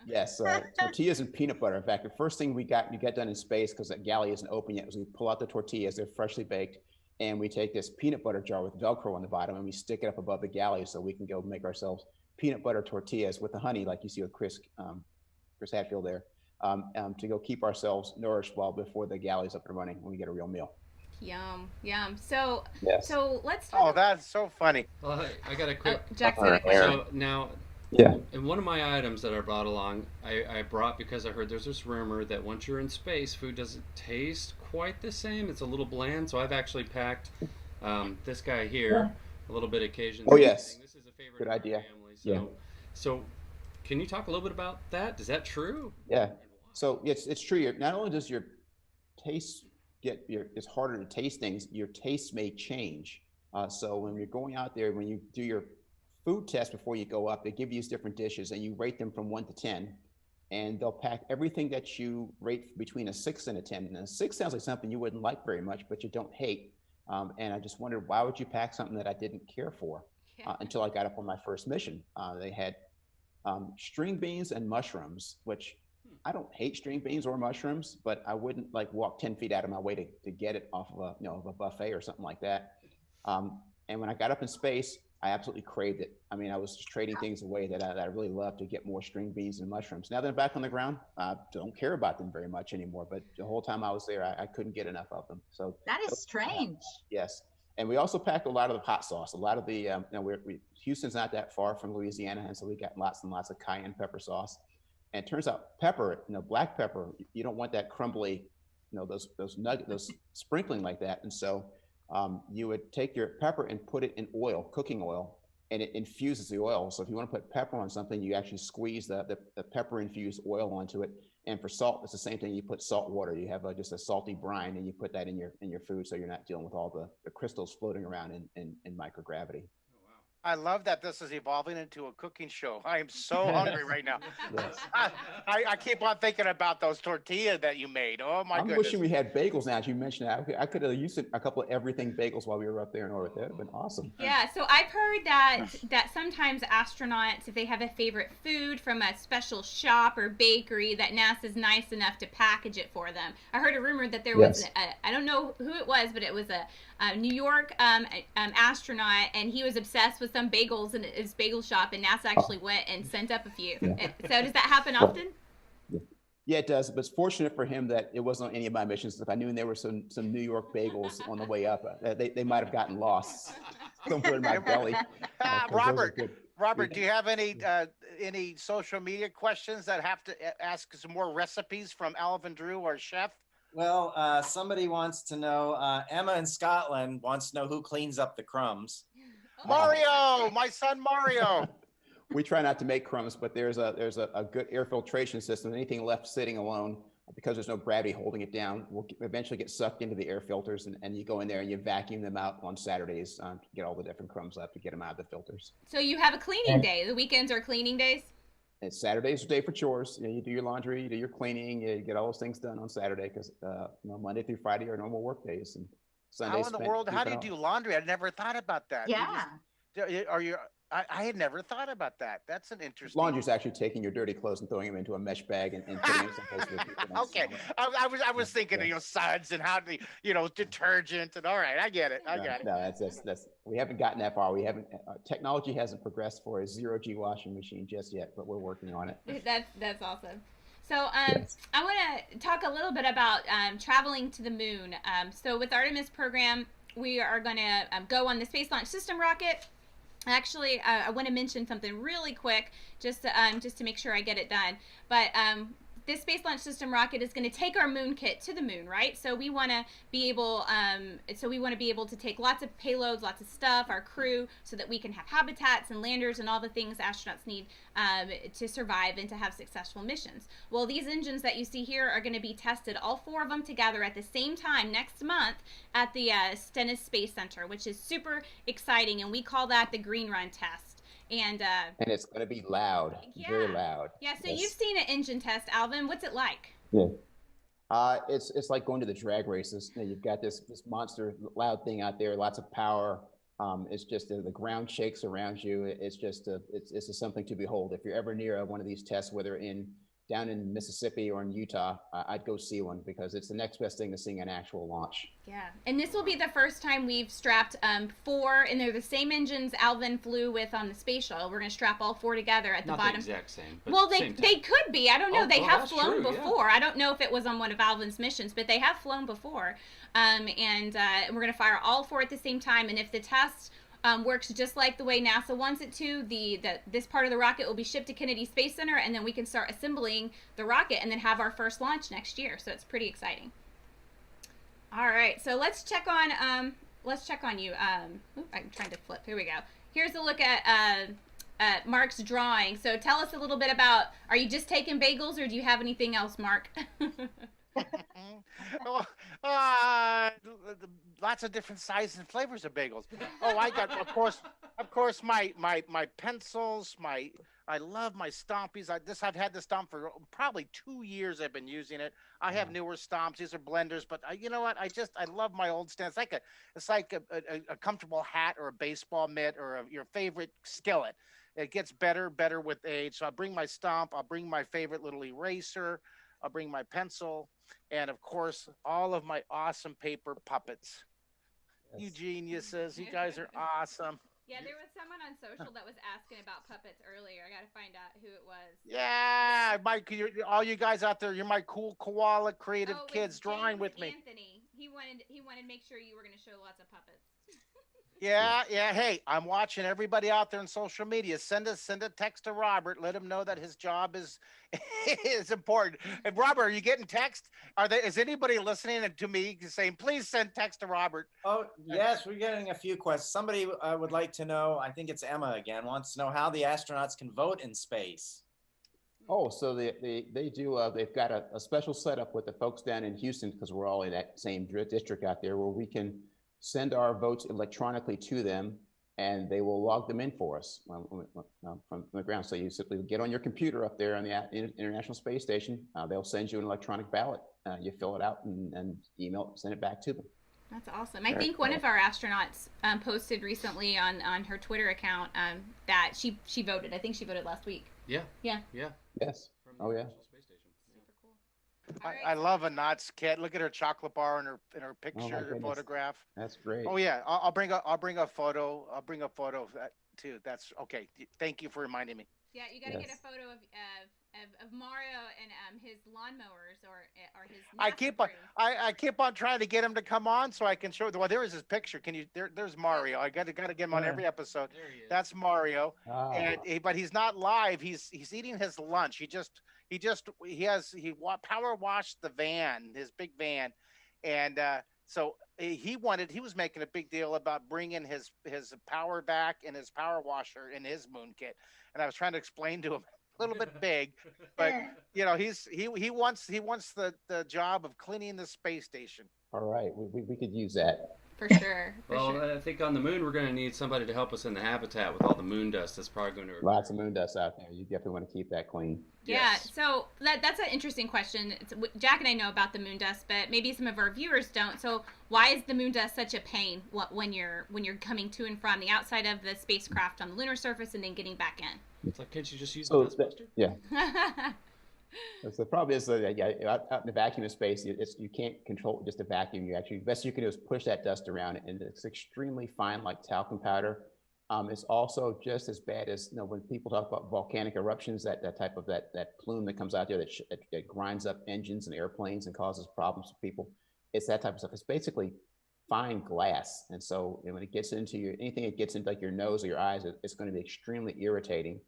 Yes, tortillas and peanut butter. In fact, the first thing you get done in space, because that galley isn't open yet, is we pull out the tortillas. They're freshly baked, and we take this peanut butter jar with Velcro on the bottom, and we stick it up above the galley so we can go make ourselves peanut butter tortillas with the honey, like you see with Chris Hatfield there, to go keep ourselves nourished before the galley's up and running when we get a real meal.
Yum, yum. So,
Yes.
so let's talk.
Oh, that's so funny.
Well, I got a quick.
Jackson.
So now,
Yeah.
in one of my items that I brought along, I brought because I heard there's this rumor that once you're in space, food doesn't taste quite the same. It's a little bland. So I've actually packed this guy here, a little bit of Cajun.
Oh, yes.
This is a favorite
Good
of our
idea.
family.
Yeah.
So can you talk a little bit about that? Is that true?
Yeah. So it's true. Not only does your taste it's harder to taste things, your taste may change. So when you're going out there, when you do your food test before you go up, they give you these different dishes and you rate them from 1 to 10, and they'll pack everything that you rate between a 6 and a 10. And a 6 sounds like something you wouldn't like very much, but you don't hate. And I just wondered, why would you pack something that I didn't care for until I got up on my first mission? They had string beans and mushrooms, which I don't hate string beans or mushrooms, but I wouldn't walk 10 feet out of my way to get it off of a buffet or something like that. And when I got up in space, I absolutely craved it. I mean, I was just trading things away that I really loved to get more string beans and mushrooms. Now that I'm back on the ground, I don't care about them very much anymore, but the whole time I was there, I couldn't get enough of them. So
That is strange.
yes. And we also packed a lot of the hot sauce, a lot of the, Houston's not that far from Louisiana. And so we got lots and lots of cayenne pepper sauce. And it turns out pepper, black pepper, you don't want that crumbly, those sprinkling like that. And so you would take your pepper and put it in oil, cooking oil, and it infuses the oil. So if you want to put pepper on something, you actually squeeze the pepper infused oil onto it. And for salt, it's the same thing. You put salt water. You have just a salty brine, and you put that in your food, so you're not dealing with all the crystals floating around in microgravity.
I love that this is evolving into a cooking show. I am so hungry right now.
Yes.
I keep on thinking about those tortillas that you made. Oh my
I'm
goodness.
wishing we had bagels now. As you mentioned that, I could have used a couple of everything bagels while we were up there in orbit. That would have been awesome.
Yeah, so I've heard that sometimes astronauts, if they have a favorite food from a special shop or bakery, that NASA's nice enough to package it for them. I heard a rumor that there was, I don't know who it was, but it was a New York astronaut, and he was obsessed with some bagels in his bagel shop, and NASA actually went and sent up a few.
Yeah.
So does that happen often?
Yeah, it does. But it's fortunate for him that it wasn't on any of my missions. If I knew there were some New York bagels on the way up, they might have gotten lost somewhere in my belly.
Robert, do you have any social media questions that have to ask some more recipes from Alvin Drew, our chef?
Well, somebody wants to know, Emma in Scotland wants to know who cleans up the crumbs.
Mario, my son Mario.
We try not to make crumbs, but there's a good air filtration system. Anything left sitting alone, because there's no gravity holding it down, will eventually get sucked into the air filters, and you go in there and you vacuum them out on Saturdays to get all the different crumbs left to get them out of the filters.
So you have a cleaning day. The weekends are cleaning days?
And Saturday's a day for chores. You do your laundry, you do your cleaning, you get all those things done on Saturday, because Monday through Friday are normal work days, and Sundays.
How in the world? How do you do laundry? I never thought about that.
Yeah.
I had never thought about that. That's an interesting.
Laundry's actually taking your dirty clothes and throwing them into a mesh bag and putting them someplace where people don't
Okay,
see them.
I was thinking suds and how detergent and all right. I get it. I got it.
No, that's we haven't gotten that far. We haven't. Technology hasn't progressed for a zero-G washing machine just yet, but we're working on it.
That's awesome. So I want to talk a little bit about traveling to the moon. So with Artemis program, we are going to go on the Space Launch System rocket. Actually, I want to mention something really quick, just to make sure I get it done. But this Space Launch System rocket is going to take our moon kit to the moon, right? So we want to be able, to take lots of payloads, lots of stuff, our crew, so that we can have habitats and landers and all the things astronauts need to survive and to have successful missions. Well, these engines that you see here are going to be tested, all 4 of them together at the same time next month at the Stennis Space Center, which is super exciting, and we call that the Green Run test. And
it's going to be loud, very loud.
Yeah, so
Yes.
you've seen an engine test, Alvin. What's it like?
Yeah. It's like going to the drag races. You know, you've got this monster loud thing out there, lots of power. It's just the ground shakes around you. It's just it's something to behold. If you're ever near one of these tests, whether down in Mississippi or in Utah, I'd go see one because it's the next best thing to seeing an actual launch.
Yeah, and this will be the first time we've strapped 4, and they're the same engines Alvin flew with on the space shuttle. We're going to strap all 4 together at the bottom.
Not the exact same. But
well,
same
they could be. I don't know.
Oh,
they
well,
have
that's
flown
true,
before. I don't know if it was on one of Alvin's missions, but they have flown before. And we're going to fire all 4 at the same time. And if the test works just like the way NASA wants it to, this part of the rocket will be shipped to Kennedy Space Center, and then we can start assembling the rocket and then have our first launch next year. So it's pretty exciting. All right, so let's check on you. I'm trying to flip. Here we go. Here's a look at Mark's drawing. So tell us a little bit about, are you just taking bagels or do you have anything else, Mark?
Lots of different sizes and flavors of bagels. Oh, I got, of course, my pencils. I love my Stompies. I've had this Stomp for probably 2 years. I've been using it. I have newer Stomps. These are blenders, but you know what? I love my old stand. It's like a comfortable hat or a baseball mitt or your favorite skillet. It gets better with age. So I'll bring my Stomp. I'll bring my favorite little eraser. I'll bring my pencil, and of course, all of my awesome paper puppets. Yes. You geniuses, you guys are awesome.
Yeah, there was someone on social that was asking about puppets earlier. I got to find out who it was.
Yeah, all you guys out there, you're my cool koala creative kids drawing with me.
Anthony, he wanted to make sure you were going to show lots of puppets.
Yeah. Hey, I'm watching everybody out there on social media. Send a text to Robert. Let him know that his job is important. And Robert, are you getting text? Is anybody listening to me saying, please send text to Robert?
Oh, yes, we're getting a few questions. Somebody would like to know, I think it's Emma again, wants to know how the astronauts can vote in space.
Oh, so they do. They've got a special setup with the folks down in Houston, because we're all in that same district out there, where we can send our votes electronically to them, and they will log them in for us from the ground. So you simply get on your computer up there on the International Space Station. They'll send you an electronic ballot. You fill it out and email it, send it back to them.
That's awesome. I think one of our astronauts posted recently on her Twitter account that she voted. I think she voted last week.
Yeah.
Yes. Oh yeah.
I love Anat's kit. Look at her chocolate bar in her picture, her photograph.
That's great.
Oh yeah, I'll bring a photo. I'll bring a photo of that too. That's okay. Thank you for reminding me.
Yeah, you got to get a photo of Mario and his lawnmowers or his.
I keep on trying to get him to come on so I can show. Well, there is his picture. Can you? There's Mario. I got to get him on every episode. There he is. That's Mario. But he's not live. He's eating his lunch. He power washed the van, his big van, and so he was making a big deal about bringing his power back and his power washer in his moon kit, and I was trying to explain to him a little bit big, but he wants the job of cleaning the space station.
All right, we could use that.
For sure.
I think on the moon we're going to need somebody to help us in the habitat with all the moon dust. That's probably going to
lots of moon dust out there. You definitely want to keep that clean.
Yeah. Yes. So that's an interesting question. Jack and I know about the moon dust, but maybe some of our viewers don't. So why is the moon dust such a pain when you're coming to and from the outside of the spacecraft on the lunar surface and then getting back in?
It's like, can't you just use the dustbuster?
Yeah. So the problem is that out in the vacuum of space, you can't control just a vacuum. The best you can do is push that dust around, and it's extremely fine, like talcum powder. It's also just as bad as when people talk about volcanic eruptions, that type of that plume that comes out there that grinds up engines and airplanes and causes problems for people. It's that type of stuff. It's basically fine glass, and so when it gets into anything that gets into like your nose or your eyes, it's going to be extremely irritating.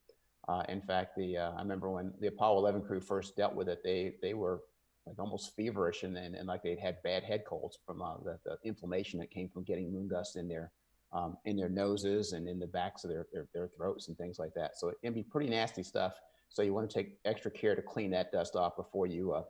In fact, I remember when the Apollo 11 crew first dealt with it, they were like almost feverish and like they'd had bad head colds from the inflammation that came from getting moon dust in their noses and in the backs of their throats and things like that. So it can be pretty nasty stuff. So you want to take extra care to clean that dust off before you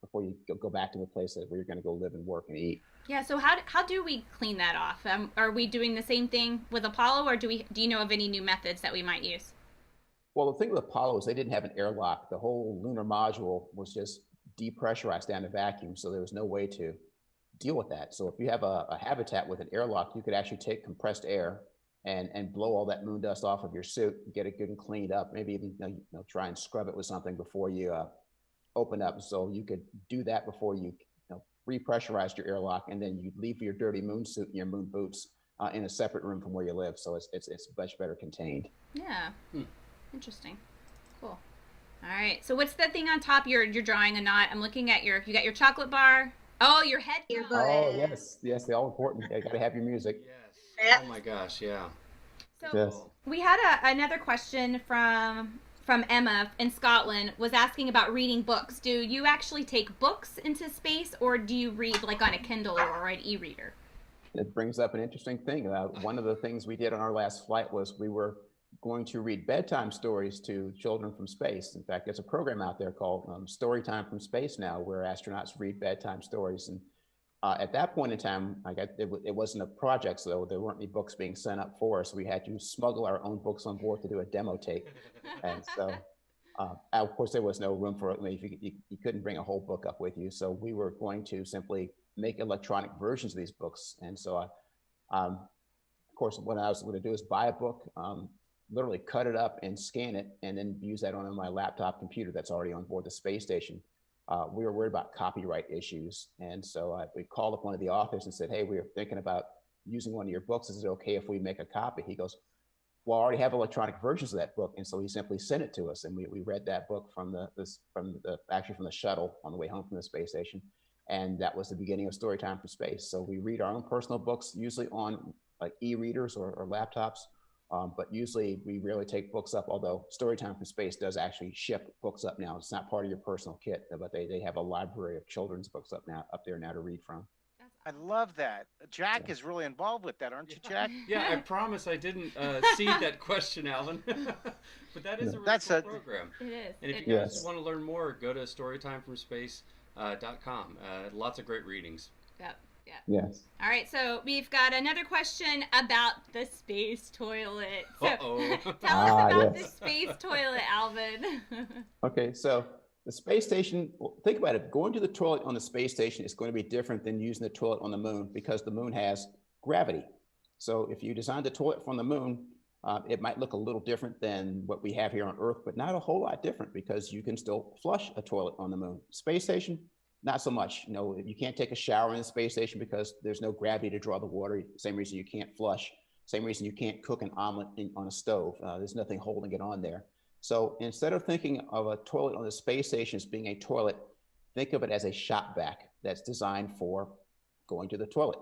before you go back to the place where you're going to go live and work and eat.
Yeah. So how do we clean that off? Are we doing the same thing with Apollo, or do you know of any new methods that we might use?
Well, the thing with Apollo is they didn't have an airlock. The whole lunar module was just depressurized down to vacuum, so there was no way to deal with that. So if you have a habitat with an airlock, you could actually take compressed air and blow all that moon dust off of your suit, get it good and cleaned up. Maybe even try and scrub it with something before you open up. So you could do that before you repressurized your airlock, and then you leave your dirty moon suit and your moon boots in a separate room from where you live. So it's much better contained.
Yeah. Interesting. Cool. All right. So what's the thing on top you're drawing, Anat? I'm looking at you got your chocolate bar. Oh, your head.
Oh, yes, they're all important. You got to have your music.
Yes. Oh my gosh, yeah.
So
Yes.
we had another question from Emma in Scotland, was asking about reading books. Do you actually take books into space, or do you read like on a Kindle or an e-reader?
It brings up an interesting thing. One of the things we did on our last flight was we were going to read bedtime stories to children from space. In fact, there's a program out there called Storytime from Space now, where astronauts read bedtime stories. And at that point in time, it wasn't a project, so there weren't any books being sent up for us. We had to smuggle our own books on board to do a demo tape. And so, of course, there was no room for it. You couldn't bring a whole book up with you. So we were going to simply make electronic versions of these books. And so, of course, what I was going to do is buy a book, literally cut it up and scan it, and then use that on my laptop computer that's already on board the space station. We were worried about copyright issues. And so we called up one of the authors and said, hey, we were thinking about using one of your books. Is it okay if we make a copy? He goes, well, I already have electronic versions of that book. And so he simply sent it to us. And we read that book from the shuttle on the way home from the space station. And that was the beginning of Storytime for Space. So we read our own personal books, usually on like e-readers or laptops. But usually we rarely take books up, although Storytime for Space does actually ship books up now. It's not part of your personal kit, but they have a library of children's books up there now to read from.
I love that. Jack is really involved with that, aren't you, Jack?
Yeah, I promise I didn't see that question, Alvin. But that is a really cool program.
It is.
And if you guys want to learn more, go to storytimefromspace.com. Lots of great readings.
Yep. Yeah.
Yes.
All right, so we've got another question about the space toilet. So tell us about the space toilet, Alvin.
Okay, so the space station, think about it. Going to the toilet on the space station is going to be different than using the toilet on the moon because the moon has gravity. So if you design the toilet from the moon, it might look a little different than what we have here on Earth, but not a whole lot different because you can still flush a toilet on the moon. Space station, not so much. You can't take a shower in the space station because there's no gravity to draw the water. Same reason you can't flush. Same reason you can't cook an omelet on a stove. There's nothing holding it on there. So instead of thinking of a toilet on the space station as being a toilet, think of it as a shop vac that's designed for going to the toilet.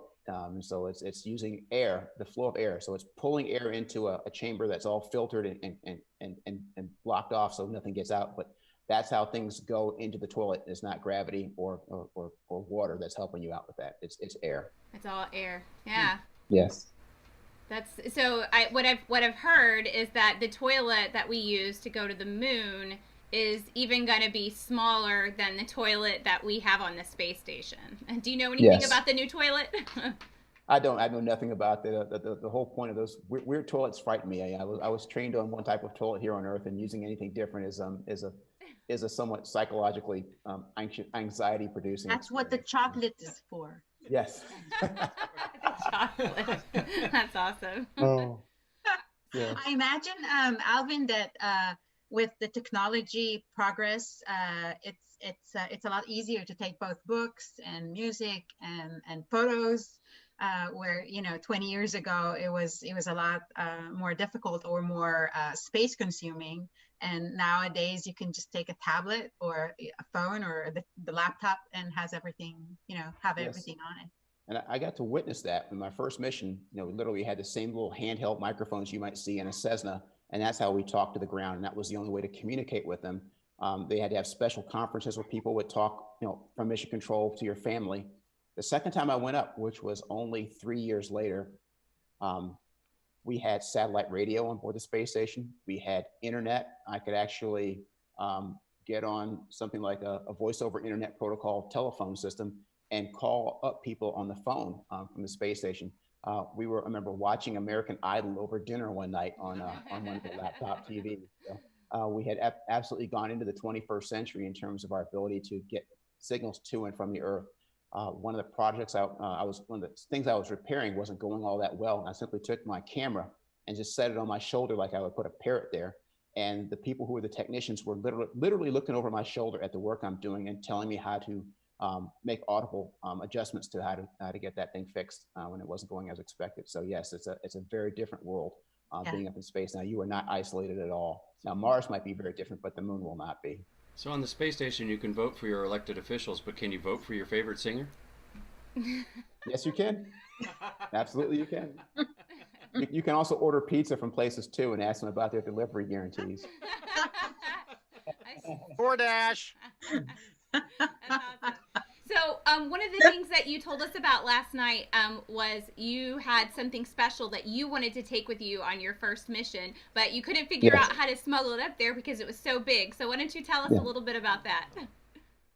So it's using air, the flow of air. So it's pulling air into a chamber that's all filtered and blocked off so nothing gets out. But that's how things go into the toilet. It's not gravity or water that's helping you out with that. It's air.
It's all air. Yeah.
Yes.
That's so. What I've heard is that the toilet that we use to go to the moon is even going to be smaller than the toilet that we have on the space station. And do you know anything about the new toilet?
I don't. I know nothing about the whole point of those weird toilets frighten me. I was trained on one type of toilet here on Earth, and using anything different is a somewhat psychologically anxiety producing.
That's what the chocolate is for.
Yes.
Chocolate. That's awesome.
Oh. Yeah.
I imagine, Alvin, that with the technology progress, it's a lot easier to take both books and music and photos. Where 20 years ago it was a lot more difficult or more space consuming, and nowadays you can just take a tablet or a phone or the laptop and has everything everything on it.
And I got to witness that in my first mission. Literally had the same little handheld microphones you might see in a Cessna, and that's how we talked to the ground, and that was the only way to communicate with them. They had to have special conferences where people would talk from mission control to your family. The second time I went up, which was only 3 years later, we had satellite radio on board the space station. We had internet. I could actually get on something like a voice over internet protocol telephone system and call up people on the phone from the space station. I remember watching American Idol over dinner one night on one of the laptop TVs. So, we had absolutely gone into the 21st century in terms of our ability to get signals to and from the Earth. One of the things I was repairing wasn't going all that well. And I simply took my camera and just set it on my shoulder like I would put a parrot there. And the people who were the technicians were literally looking over my shoulder at the work I'm doing and telling me how to make audible adjustments to how to get that thing fixed when it wasn't going as expected. So yes, it's a very different world being up in space. Now, you are not isolated at all. Now, Mars might be very different, but the moon will not be.
So on the space station, you can vote for your elected officials, but can you vote for your favorite singer?
Yes, you can. Absolutely, you can. You can also order pizza from places too and ask them about their delivery guarantees.
DoorDash.
That's awesome. So, one of the things that you told us about last night was you had something special that you wanted to take with you on your first mission, but you couldn't figure out how to smuggle it up there because it was so big. So, why don't you tell us a little bit about that?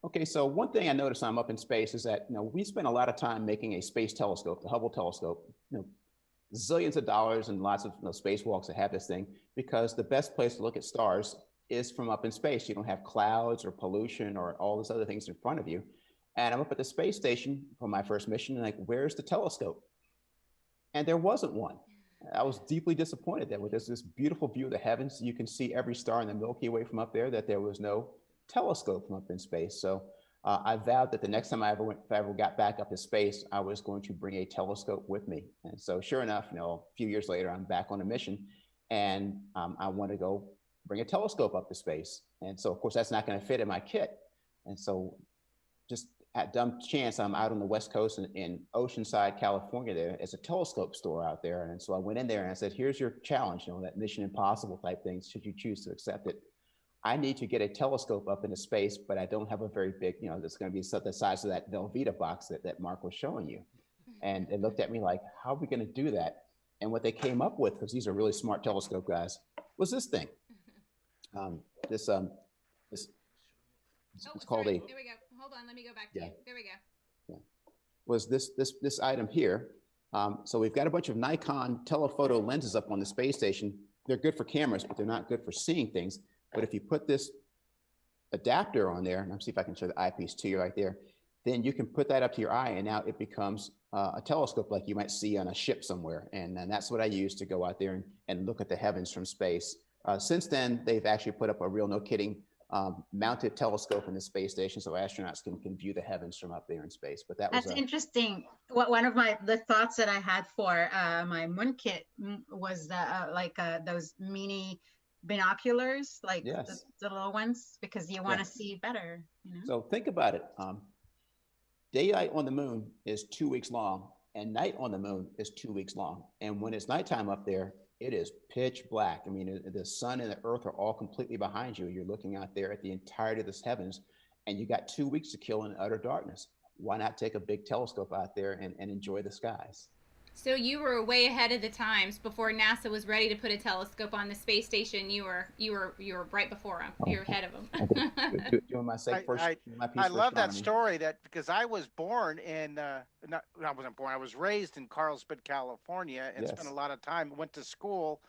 Okay, so one thing I noticed I'm up in space is that we spend a lot of time making a space telescope, the Hubble telescope. Zillions of dollars and lots of spacewalks that have this thing, because the best place to look at stars is from up in space. You don't have clouds or pollution or all those other things in front of you. And I'm up at the space station for my first mission, and where's the telescope? And there wasn't one. I was deeply disappointed that with this beautiful view of the heavens, you can see every star in the Milky Way from up there, that there was no telescope from up in space. So I vowed that the next time if I ever got back up to space, I was going to bring a telescope with me. And so sure enough, a few years later, I'm back on a mission, and I want to go bring a telescope up to space. And so of course that's not going to fit in my kit. And so just at dumb chance, I'm out on the West Coast in Oceanside, California. There's a telescope store out there. And so I went in there and I said, here's your challenge, that Mission Impossible type thing, should you choose to accept it. I need to get a telescope up into space, but I don't have a very big, that's going to be the size of that Velveeta box that Mark was showing you. And they looked at me like, how are we going to do that? And what they came up with, because these are really smart telescope guys, was this thing. It's called
There we go. Hold on, let me go back to you. There we go.
Yeah. Was this item here. So we've got a bunch of Nikon telephoto lenses up on the space station. They're good for cameras, but they're not good for seeing things. But if you put this adapter on there, and I'll see if I can show the eyepiece to you right there, then you can put that up to your eye, and now it becomes a telescope like you might see on a ship somewhere. And that's what I use to go out there and look at the heavens from space. Since then, they've actually put up a real, no kidding, mounted telescope in the space station, so astronauts can view the heavens from up there in space. But that's
interesting. One of the thoughts that I had for my moon kit was those mini binoculars,
yes,
the little ones, because you want to see better.
So think about it. Daylight on the moon is 2 weeks long, and night on the moon is 2 weeks long. And when it's nighttime up there, it is pitch black. I mean, the sun and the earth are all completely behind you. You're looking out there at the entirety of this heavens, and you got 2 weeks to kill in utter darkness. Why not take a big telescope out there and enjoy the skies?
So you were way ahead of the times. Before NASA was ready to put a telescope on the space station, you were right before them. You're ahead of them.
Doing my piece
I love that
astronomy.
story, because I was born in I wasn't born. I was raised in Carlsbad, California, and spent a lot of time. Went to school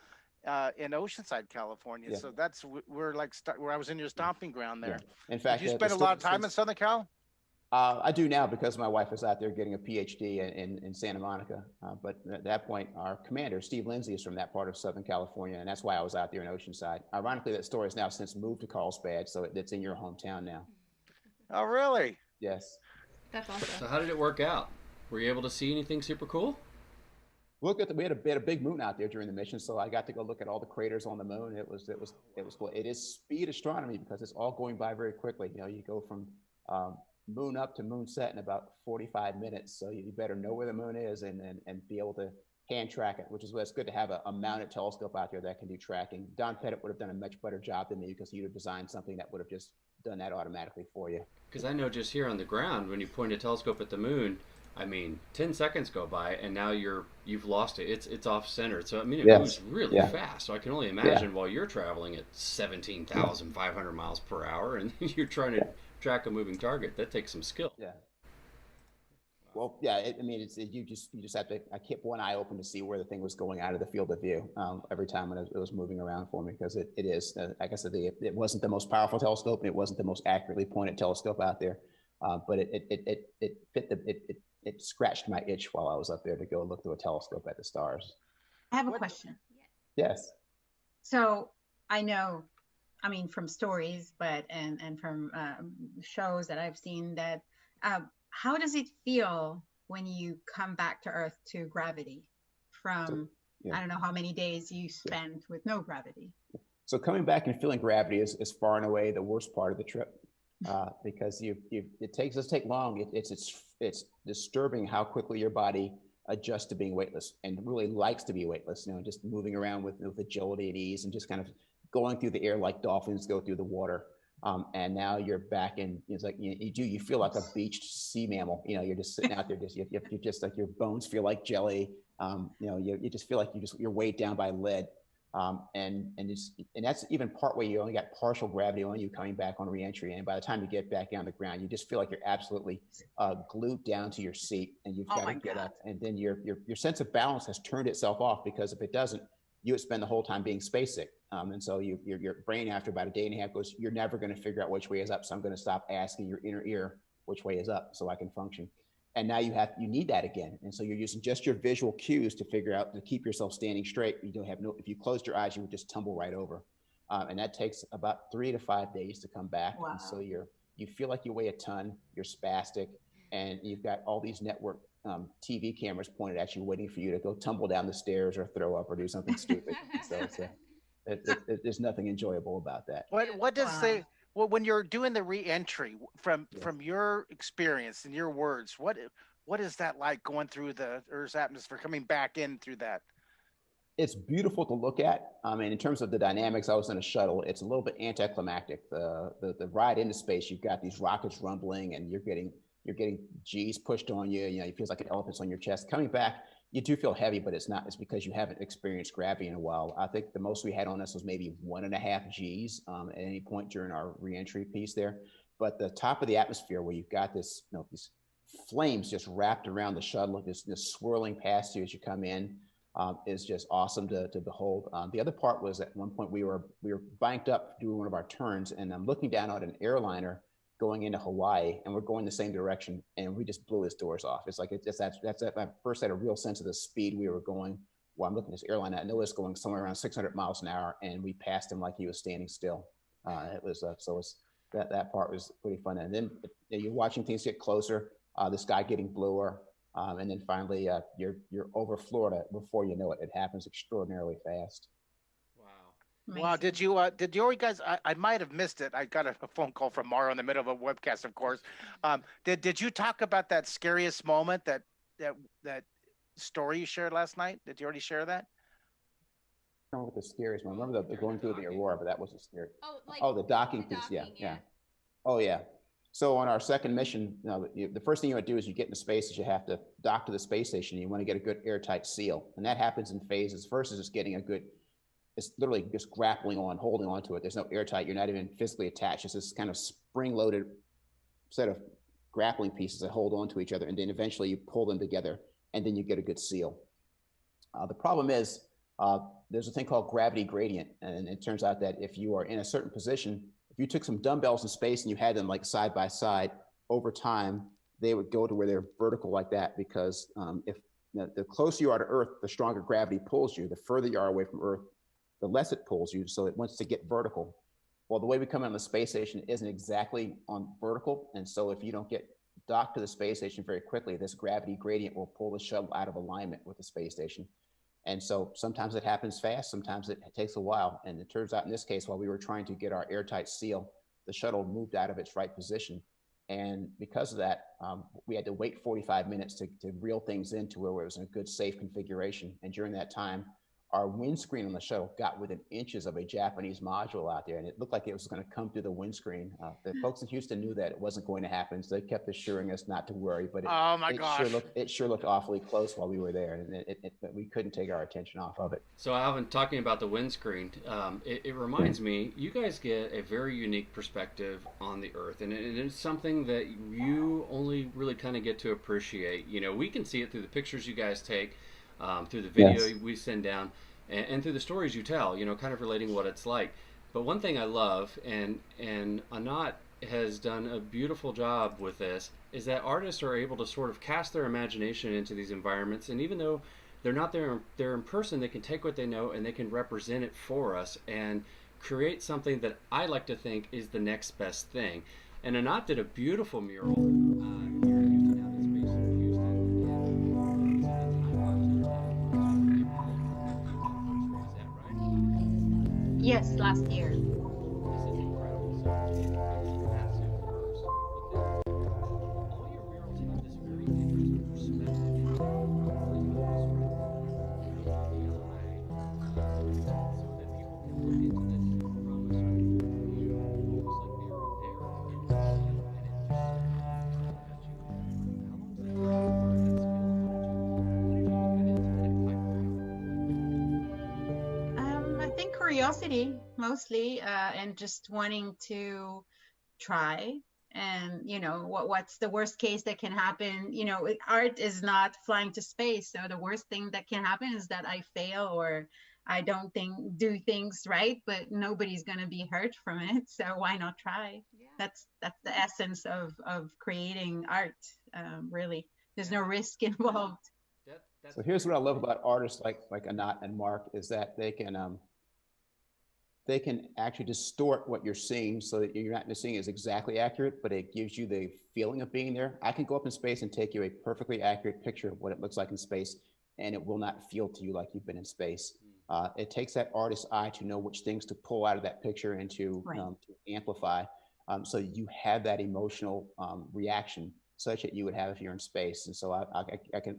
in Oceanside, California.
Yeah.
So that's where where I was in your stomping ground there.
Yeah. In fact,
did you spend a lot of time in Southern Cal?
I do now, because my wife is out there getting a PhD in Santa Monica. But at that point, our commander, Steve Lindsay, is from that part of Southern California, and that's why I was out there in Oceanside. Ironically, that store has now since moved to Carlsbad, so it's in your hometown now.
Oh, really?
Yes.
That's awesome.
So how did it work out? Were you able to see anything super cool?
We had a big moon out there during the mission, so I got to go look at all the craters on the moon. It was cool. It is speed astronomy, because it's all going by very quickly. You go from moon up to moon set in about 45 minutes. So you better know where the moon is and be able to hand track it, which is why it's good to have a mounted telescope out there that can do tracking. Don Pettit would have done a much better job than me, because he'd have designed something that would have just done that automatically for you.
Because I know just here on the ground, when you point a telescope at the moon, I mean, 10 seconds go by and now you've lost it. It's off center. So I mean, it
Yes.
moves really
Yeah.
fast. So I can only
Yeah.
imagine while you're traveling at 17,500 miles per hour and you're trying to
Yeah.
track a moving target. That takes some skill.
Yeah. Well, yeah. I mean, you just have to. I kept one eye open to see where the thing was going out of the field of view every time when it was moving around for me, because it is. Like I said, it wasn't the most powerful telescope and it wasn't the most accurately pointed telescope out there, but it fit it scratched my itch while I was up there to go look through a telescope at the stars.
I have a
What-
question.
Yes.
So I know, I mean, from stories, but and from shows that I've seen that, how does it feel when you come back to Earth to gravity from,
yeah.
I don't know how many days you spent with no gravity?
So coming back and feeling gravity is far and away the worst part of the trip, because it does take long. It's disturbing how quickly your body adjusts to being weightless and really likes to be weightless. You know, just moving around with agility and ease and just kind of going through the air like dolphins go through the water. And now you're back in. It's like you feel like a beached sea mammal. You know, you're just sitting out there. You're just like your bones feel like jelly. You just feel like you're weighed down by lead. And that's even part where you only got partial gravity on you coming back on reentry, and by the time you get back down the ground, you just feel like you're absolutely glued down to your seat, and you've got to get up, and then your sense of balance has turned itself off, because if it doesn't, you would spend the whole time being space sick, and so your brain after about a day and a half goes, you're never going to figure out which way is up, so I'm going to stop asking your inner ear which way is up so I can function. And now you need that again. And so you're using just your visual cues to figure out to keep yourself standing straight. You don't have if you closed your eyes, you would just tumble right over. And that takes about 3 to 5 days to come back.
Wow.
And so you feel like you weigh a ton, you're spastic, and you've got all these network TV cameras pointed at you, waiting for you to go tumble down the stairs or throw up or do something stupid. So there's nothing enjoyable about that.
What does
Wow.
say? Well, when you're doing the re-entry, from your experience and your words, what is that like going through the Earth's atmosphere, coming back in through that?
It's beautiful to look at. I mean, in terms of the dynamics, I was in a shuttle. It's a little bit anticlimactic. The ride into space, you've got these rockets rumbling, and you're getting G's pushed on you. You know, it feels like an elephant's on your chest. Coming back, you do feel heavy, but it's not. It's because you haven't experienced gravity in a while. I think the most we had on us was maybe 1.5 G's at any point during our reentry piece there. But the top of the atmosphere, where you've got these flames just wrapped around the shuttle, just swirling past you as you come in, is just awesome to behold. The other part was at one point we were banked up doing one of our turns, and I'm looking down at an airliner going into Hawaii, and we're going the same direction, and we just blew his doors off. It's like I first had a real sense of the speed we were going. Well, I'm looking at this airline, I know it's going somewhere around 600 miles an hour, and we passed him like he was standing still. That part was pretty fun. And then you're watching things get closer, the sky getting bluer, and then finally you're over Florida before you know it. It happens extraordinarily fast.
Wow, did you guys? I might have missed it. I got a phone call from Mara in the middle of a webcast, of course. Did you talk about that scariest moment, that story you shared last night? Did you already share that?
I don't know what the scariest one. I remember the going through the Aurora, but that wasn't scary.
Oh,
The docking piece. Yeah. Oh yeah. So on our second mission, the first thing you would do is you get into space is you have to dock to the space station. You want to get a good airtight seal, and that happens in phases. First is just getting a good. It's literally just holding on to it. There's no airtight. You're not even physically attached. It's this kind of spring-loaded set of grappling pieces that hold on to each other, and then eventually you pull them together, and then you get a good seal. The problem is there's a thing called gravity gradient, and it turns out that if you are in a certain position, if you took some dumbbells in space and you had them like side by side, over time they would go to where they're vertical like that, because if the closer you are to Earth, the stronger gravity pulls you. The further you are away from Earth, the less it pulls you, so it wants to get vertical. Well, the way we come on the space station isn't exactly on vertical, and so if you don't get docked to the space station very quickly, this gravity gradient will pull the shuttle out of alignment with the space station. And so sometimes it happens fast, sometimes it takes a while. And it turns out in this case, while we were trying to get our airtight seal, the shuttle moved out of its right position. And because of that, we had to wait 45 minutes to reel things into where it was in a good, safe configuration. And during that time, our windscreen on the shuttle got within inches of a Japanese module out there, and it looked like it was going to come through the windscreen. The folks in Houston knew that it wasn't going to happen, so they kept assuring us not to worry. But
Oh my gosh.
it sure looked awfully close while we were there, and we couldn't take our attention off of it.
So Alvin, talking about the windscreen, it reminds me, you guys get a very unique perspective on the Earth, and it's something that you only really kind of get to appreciate. You know, we can see it through the pictures you guys take, through the video we send down, and through the stories you tell, you know, kind of relating what it's like. But one thing I love, and Anat has done a beautiful job with this, is that artists are able to sort of cast their imagination into these environments, and even though they're not there, they're in person, they can take what they know and they can represent it for us and create something that I like to think is the next best thing. And Anat did a beautiful mural here in Houston, out in Space in Houston. And is that right?
Yes, last year.
This is incredible. So it's massive first, but then all your murals have this very interesting perspective.
Curiosity mostly, and just wanting to try, and what's the worst case that can happen. Art is not flying to space, so the worst thing that can happen is that I fail or I don't do things right, but nobody's going to be hurt from it, so why not try? That's the essence of creating art. Really, there's no risk involved.
So here's what I love about artists like Anat and Mark, is that they can actually distort what you're seeing so that you're not seeing is exactly accurate, but it gives you the feeling of being there. I can go up in space and take you a perfectly accurate picture of what it looks like in space, and it will not feel to you like you've been in space. It takes that artist's eye to know which things to pull out of that picture and to amplify, so you have that emotional reaction such that you would have if you're in space. And so I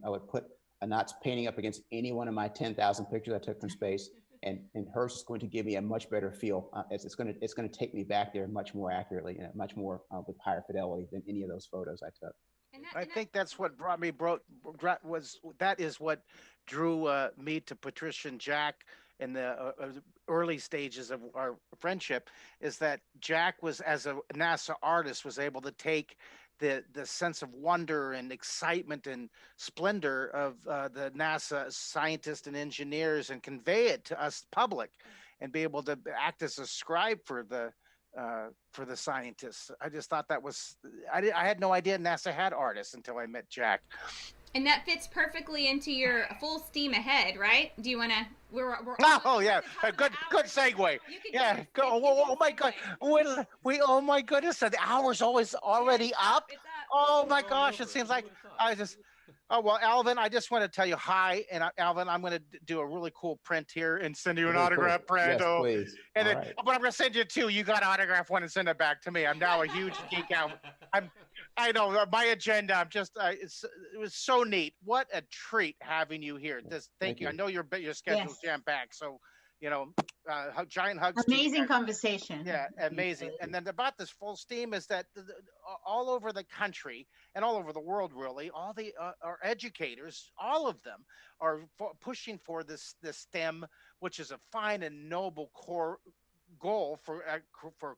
would put Anat's painting up against any one of my 10,000 pictures I took from space. And hers is going to give me a much better feel. It's going to take me back there much more accurately and much more with higher fidelity than any of those photos I took.
I think that's what that is what drew me to Patricia and Jack in the early stages of our friendship, is that Jack was, as a NASA artist, was able to take the sense of wonder and excitement and splendor of the NASA scientists and engineers and convey it to us public, and be able to act as a scribe for the scientists. I just thought that was, I had no idea NASA had artists until I met Jack.
And that fits perfectly into your full steam ahead, right? Do you want to? We're
oh yeah, good segue. Yeah, go. Oh my God, oh my goodness, the hour's already up. Oh my gosh, it seems like Oh, well, Alvin, I just want to tell you hi. And Alvin, I'm going to do a really cool print here and send you an autograph print.
Yes, please.
And then, but I'm going to send you two. You got to autograph one and send it back to me. I'm now a huge geek out. I know my agenda. It was so neat. What a treat having you here. Thank you. I know your schedule's jam-packed. So, giant hugs.
Amazing conversation.
Yeah, amazing. And then about this full steam is that all over the country and all over the world, really, all the our educators, all of them are pushing for this STEM, which is a fine and noble core goal for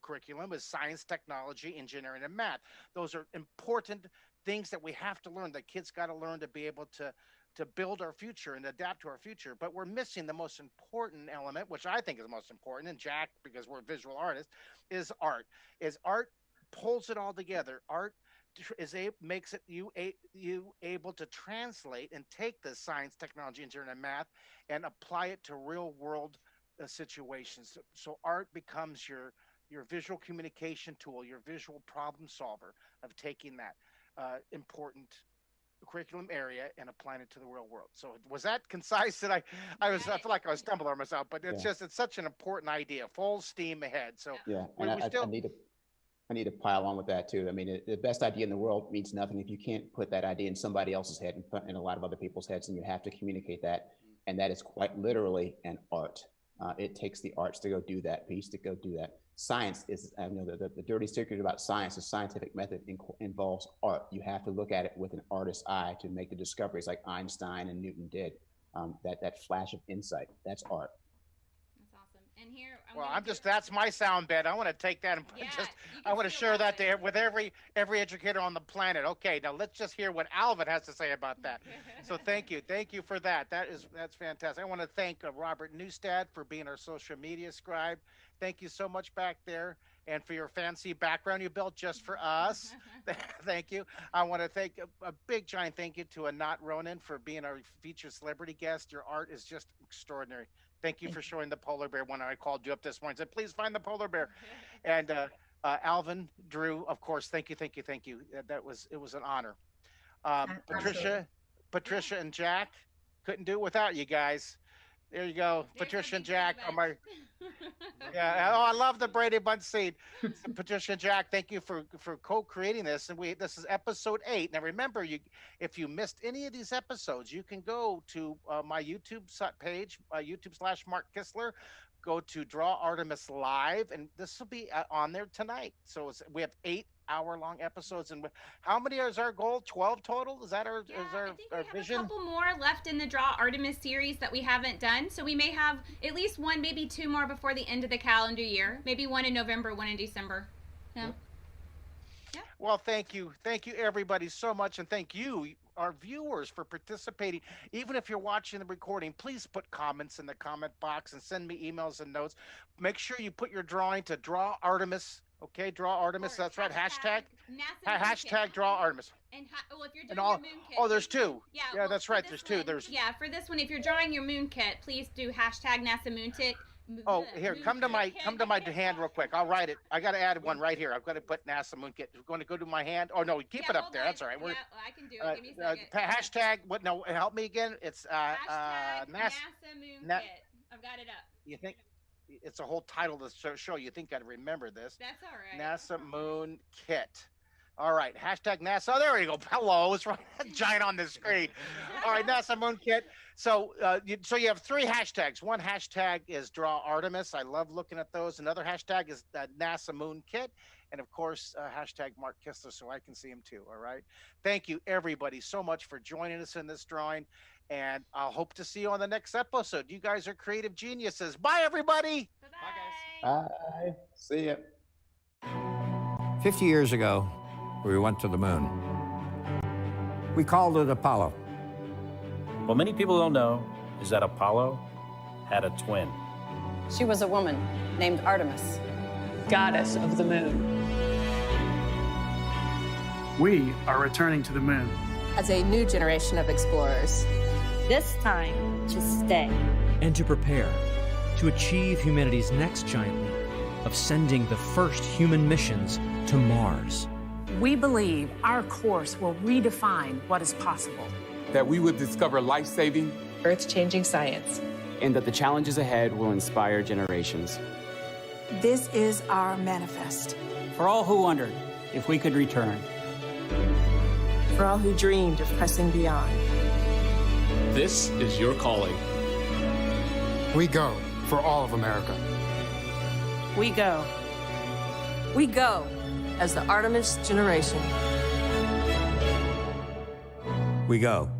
curriculum, is science, technology, engineering, and math. Those are important things that we have to learn. That kids got to learn to be able to build our future and adapt to our future. But we're missing the most important element, which I think is the most important, and Jack, because we're visual artists, is art. Art pulls it all together. Art makes it you able to translate and take the science, technology, engineering, and math and apply it to real world situations. So art becomes your visual communication tool, your visual problem solver of taking that important curriculum area and applying it to the real world. So was that concise? That I feel like I was stumbling on myself, but it's such an important idea. Full steam ahead. So
I need to pile on with that too. I mean, the best idea in the world means nothing if you can't put that idea in somebody else's head and put in a lot of other people's heads, and you have to communicate that. And that is quite literally an art. It takes the arts to go do that piece, to go do that. Science is, the dirty secret about science, the scientific method involves art. You have to look at it with an artist's eye to make the discoveries like Einstein and Newton did. That flash of insight, that's art.
That's awesome. And here,
that's my sound bed. I want to take that and I want to share that with every educator on the planet. Okay, now let's just hear what Alvin has to say about that. So thank you for that. That's fantastic. I want to thank Robert Newstad for being our social media scribe. Thank you so much back there, and for your fancy background you built just for us. Thank you. I want to thank a big giant thank you to Anat Ronen for being our featured celebrity guest. Your art is just extraordinary. Thank you for showing the polar bear when I called you up this morning. I said, please find the polar bear. And Alvin Drew, of course, thank you. It was an honor. Patricia and Jack, couldn't do it without you guys. There you go. Patricia and Jack are my. Yeah. Oh, I love the Brady Bunch scene. So Patricia and Jack, thank you for co-creating this. And this is episode 8. Now remember, if you missed any of these episodes, you can go to my YouTube page, YouTube/Mark Kistler. Go to Draw Artemis Live, and this will be on there tonight. So we have 8-hour-long episodes, and how many is our goal? 12 total? Is that our
I think we have
vision?
a couple more left in the Draw Artemis series that we haven't done. So we may have at least one, maybe 2 more before the end of the calendar year. Maybe 1 in November, 1 in December. Yeah.
Well, thank you everybody so much, and thank you, our viewers, for participating. Even if you're watching the recording, please put comments in the comment box and send me emails and notes. Make sure you put your drawing to Draw Artemis. Okay, Draw Artemis. That's right. Hashtag Draw Artemis.
And if you're doing your moon kit.
Oh, there's 2.
Yeah,
that's right. There's 2.
For this one, if you're drawing your moon kit, please do hashtag NASA Moon Kit.
Oh, here, come to my hand real quick. I'll write it. I got to add one right here. I've got to put NASA Moon Kit. We're going to go to my hand. Oh no, keep it up there. That's all right.
I can do it. Give me a second.
Hashtag. What? No, help me again. It's
hashtag NASA Moon Kit. I've got it up.
You think it's a whole title to show? You think I'd remember this?
That's all right.
NASA Moon Kit. All right, hashtag NASA. Oh, there you go. Hello, it's right giant on the screen. All right, NASA Moon Kit. So, you have 3 hashtags. One hashtag is Draw Artemis. I love looking at those. Another hashtag is NASA Moon Kit, and of course, hashtag Mark Kistler, so I can see him too. All right. Thank you, everybody, so much for joining us in this drawing, and I'll hope to see you on the next episode. You guys are creative geniuses. Bye, everybody.
Bye, guys.
Bye. See ya.
50 years ago, we went to the moon. We called it Apollo.
What many people don't know is that Apollo had a twin.
She was a woman named Artemis, goddess of the moon.
We are returning to the moon
as a new generation of explorers.
This time to stay.
And to prepare to achieve humanity's next giant leap of sending the first human missions to Mars.
We believe our course will redefine what is possible.
That we would discover life-saving,
earth-changing science.
And that the challenges ahead will inspire generations.
This is our manifest.
For all who wondered if we could return.
For all who dreamed of pressing beyond.
This is your calling.
We go for all of America.
We go. We go as the Artemis generation.
We go